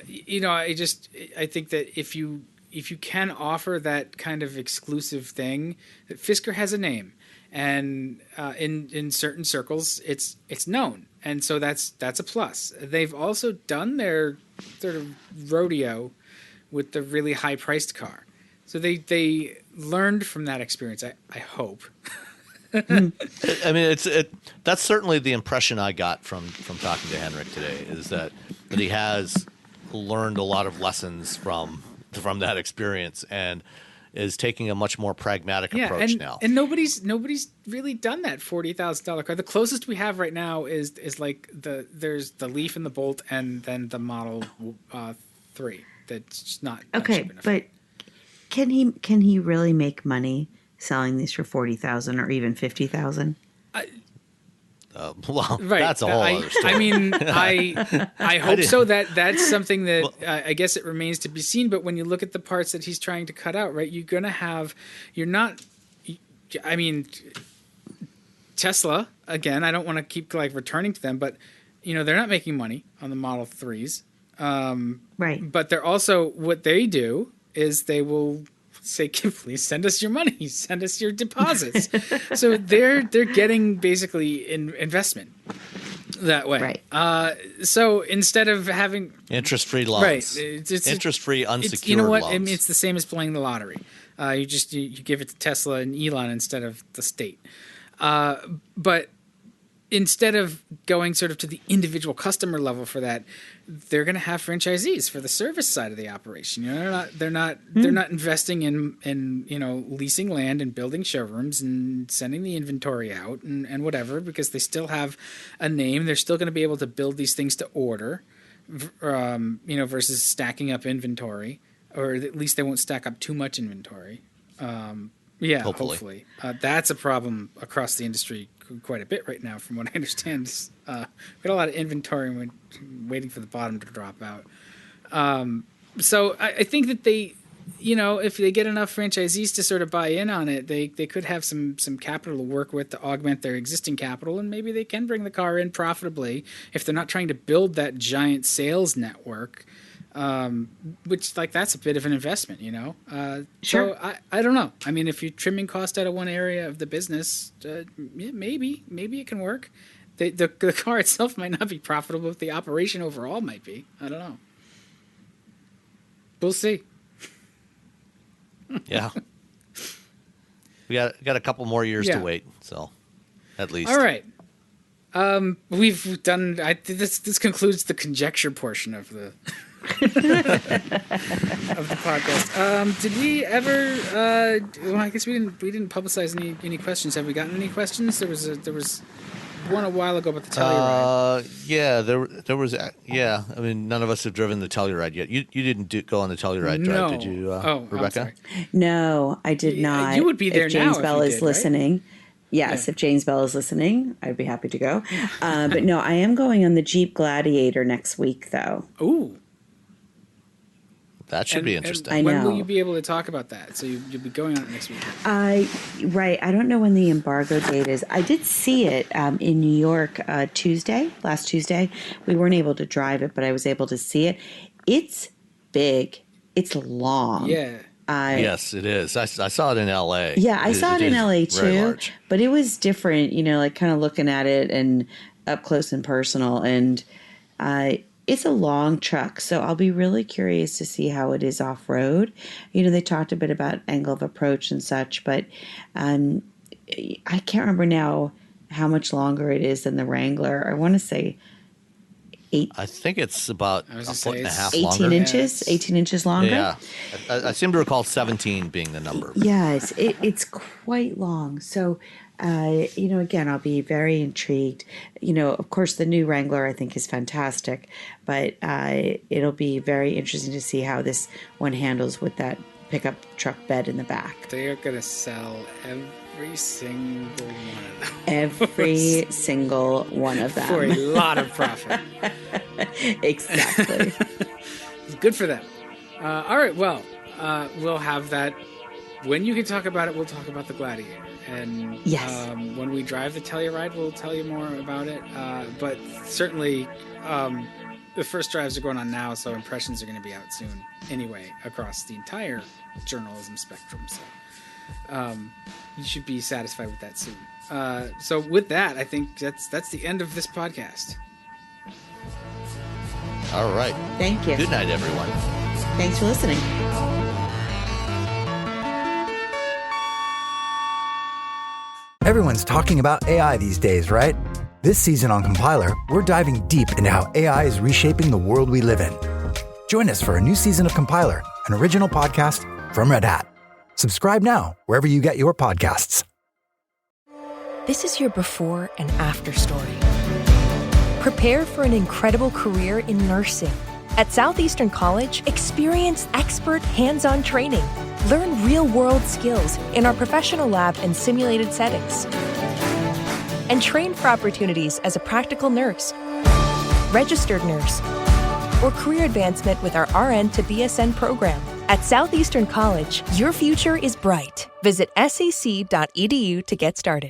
I think that if you can offer that kind of exclusive thing, that Fisker has a name, and in certain circles it's known, and so that's a plus. They've also done their sort of rodeo with the really high priced car, so they learned from that experience. I hope. I mean, that's certainly the impression I got from talking to Henrik today, is that he has learned a lot of lessons from that experience and is taking a much more pragmatic approach now. And nobody's really done that $40,000 car. The closest we have right now is like there's the Leaf and the Bolt, and then the Model 3. That's just not okay. Not but can he really make money selling these for $40,000 or even $50,000? Well, right. That's a whole other story. I mean, I hope so. That's something that I guess it remains to be seen. But when you look at the parts that he's trying to cut out, right, Tesla, again, I don't want to keep returning to them, but they're not making money on the Model 3s. Right. But they're also, what they do is they will say, please send us your money, send us your deposits. So they're getting basically investment that way. Right. So instead of having interest-free loans, right, it's interest-free unsecured you know what? loans. I mean, it's the same as playing the lottery. You give it to Tesla and Elon instead of the state. But instead of going sort of to the individual customer level for that, they're going to have franchisees for the service side of the operation. They're not investing in leasing land and building showrooms and sending the inventory out and whatever, because they still have a name. They're still going to be able to build these things to order, versus stacking up inventory, or at least they won't stack up too much inventory. Hopefully. That's a problem across the industry quite a bit right now, from what I understand. We've got a lot of inventory and we're waiting for the bottom to drop out. So I think that they, if they get enough franchisees to sort of buy in on it, they could have some capital to work with to augment their existing capital, and maybe they can bring the car in profitably if they're not trying to build that giant sales network. Which that's a bit of an investment, Sure. So I don't know. I mean, if you're trimming cost out of one area of the business, maybe it can work. The car itself might not be profitable, but the operation overall might be. I don't know. We'll see. Yeah. We got a couple more years to wait, so at least. All right. We've done. This concludes the conjecture portion of the of the podcast. Did we ever? Well, I guess we didn't publicize any questions. Have we gotten any questions? There was one a while ago about the Telluride. Yeah, there was. Yeah, I mean, none of us have driven the Telluride yet. You didn't go on the Telluride drive, did you, Rebecca? No, I did not. You would be there if James now Bell if you is did, listening. Right? Yes, if James Bell is listening, I'd be happy to go. But no, I am going on the Jeep Gladiator next week, though. Ooh. That should be interesting. And when will you be able to talk about that? So you'll be going on it next week. Right. I don't know when the embargo date is. I did see it in New York last Tuesday. We weren't able to drive it, but I was able to see it. It's big. It's long. Yeah. Yes, it is. I saw it in L.A. Yeah, I saw it in L.A. too, but it was different, kind of looking at it and up close and personal. And it's a long truck, so I'll be really curious to see how it is off-road. They talked a bit about angle of approach and such, but I can't remember now how much longer it is than the Wrangler. I want to say 8. I think it's about a foot and a half 18 longer. inches, 18 inches longer. Yeah, I seem to recall 17 being the number. Yeah, it's quite long. So, again, I'll be very intrigued. Of course, the new Wrangler I think is fantastic, but it'll be very interesting to see how this one handles with that pickup truck bed in the back. They are going to sell every single one of them. Every single one of them. For a lot of profit. Exactly. Good for them. All right, well, we'll have that. When you can talk about it, we'll talk about the Gladiator. And yes. When we drive the Telluride, we'll tell you more about it. But certainly, the first drives are going on now, so impressions are going to be out soon anyway across the entire journalism spectrum. So you should be satisfied with that soon. So with that, I think that's the end of this podcast. All right. Thank you. Good night, everyone. Thanks for listening. Everyone's talking about AI these days, right? This season on Compiler, we're diving deep into how AI is reshaping the world we live in. Join us for a new season of Compiler, an original podcast from Red Hat. Subscribe now, wherever you get your podcasts. This is your before and after story. Prepare for an incredible career in nursing. At Southeastern College, experience expert hands-on training. Learn real-world skills in our professional lab and simulated settings. And train for opportunities as a practical nurse, registered nurse, or career advancement with our RN to BSN program. At Southeastern College, your future is bright. Visit sec.edu to get started.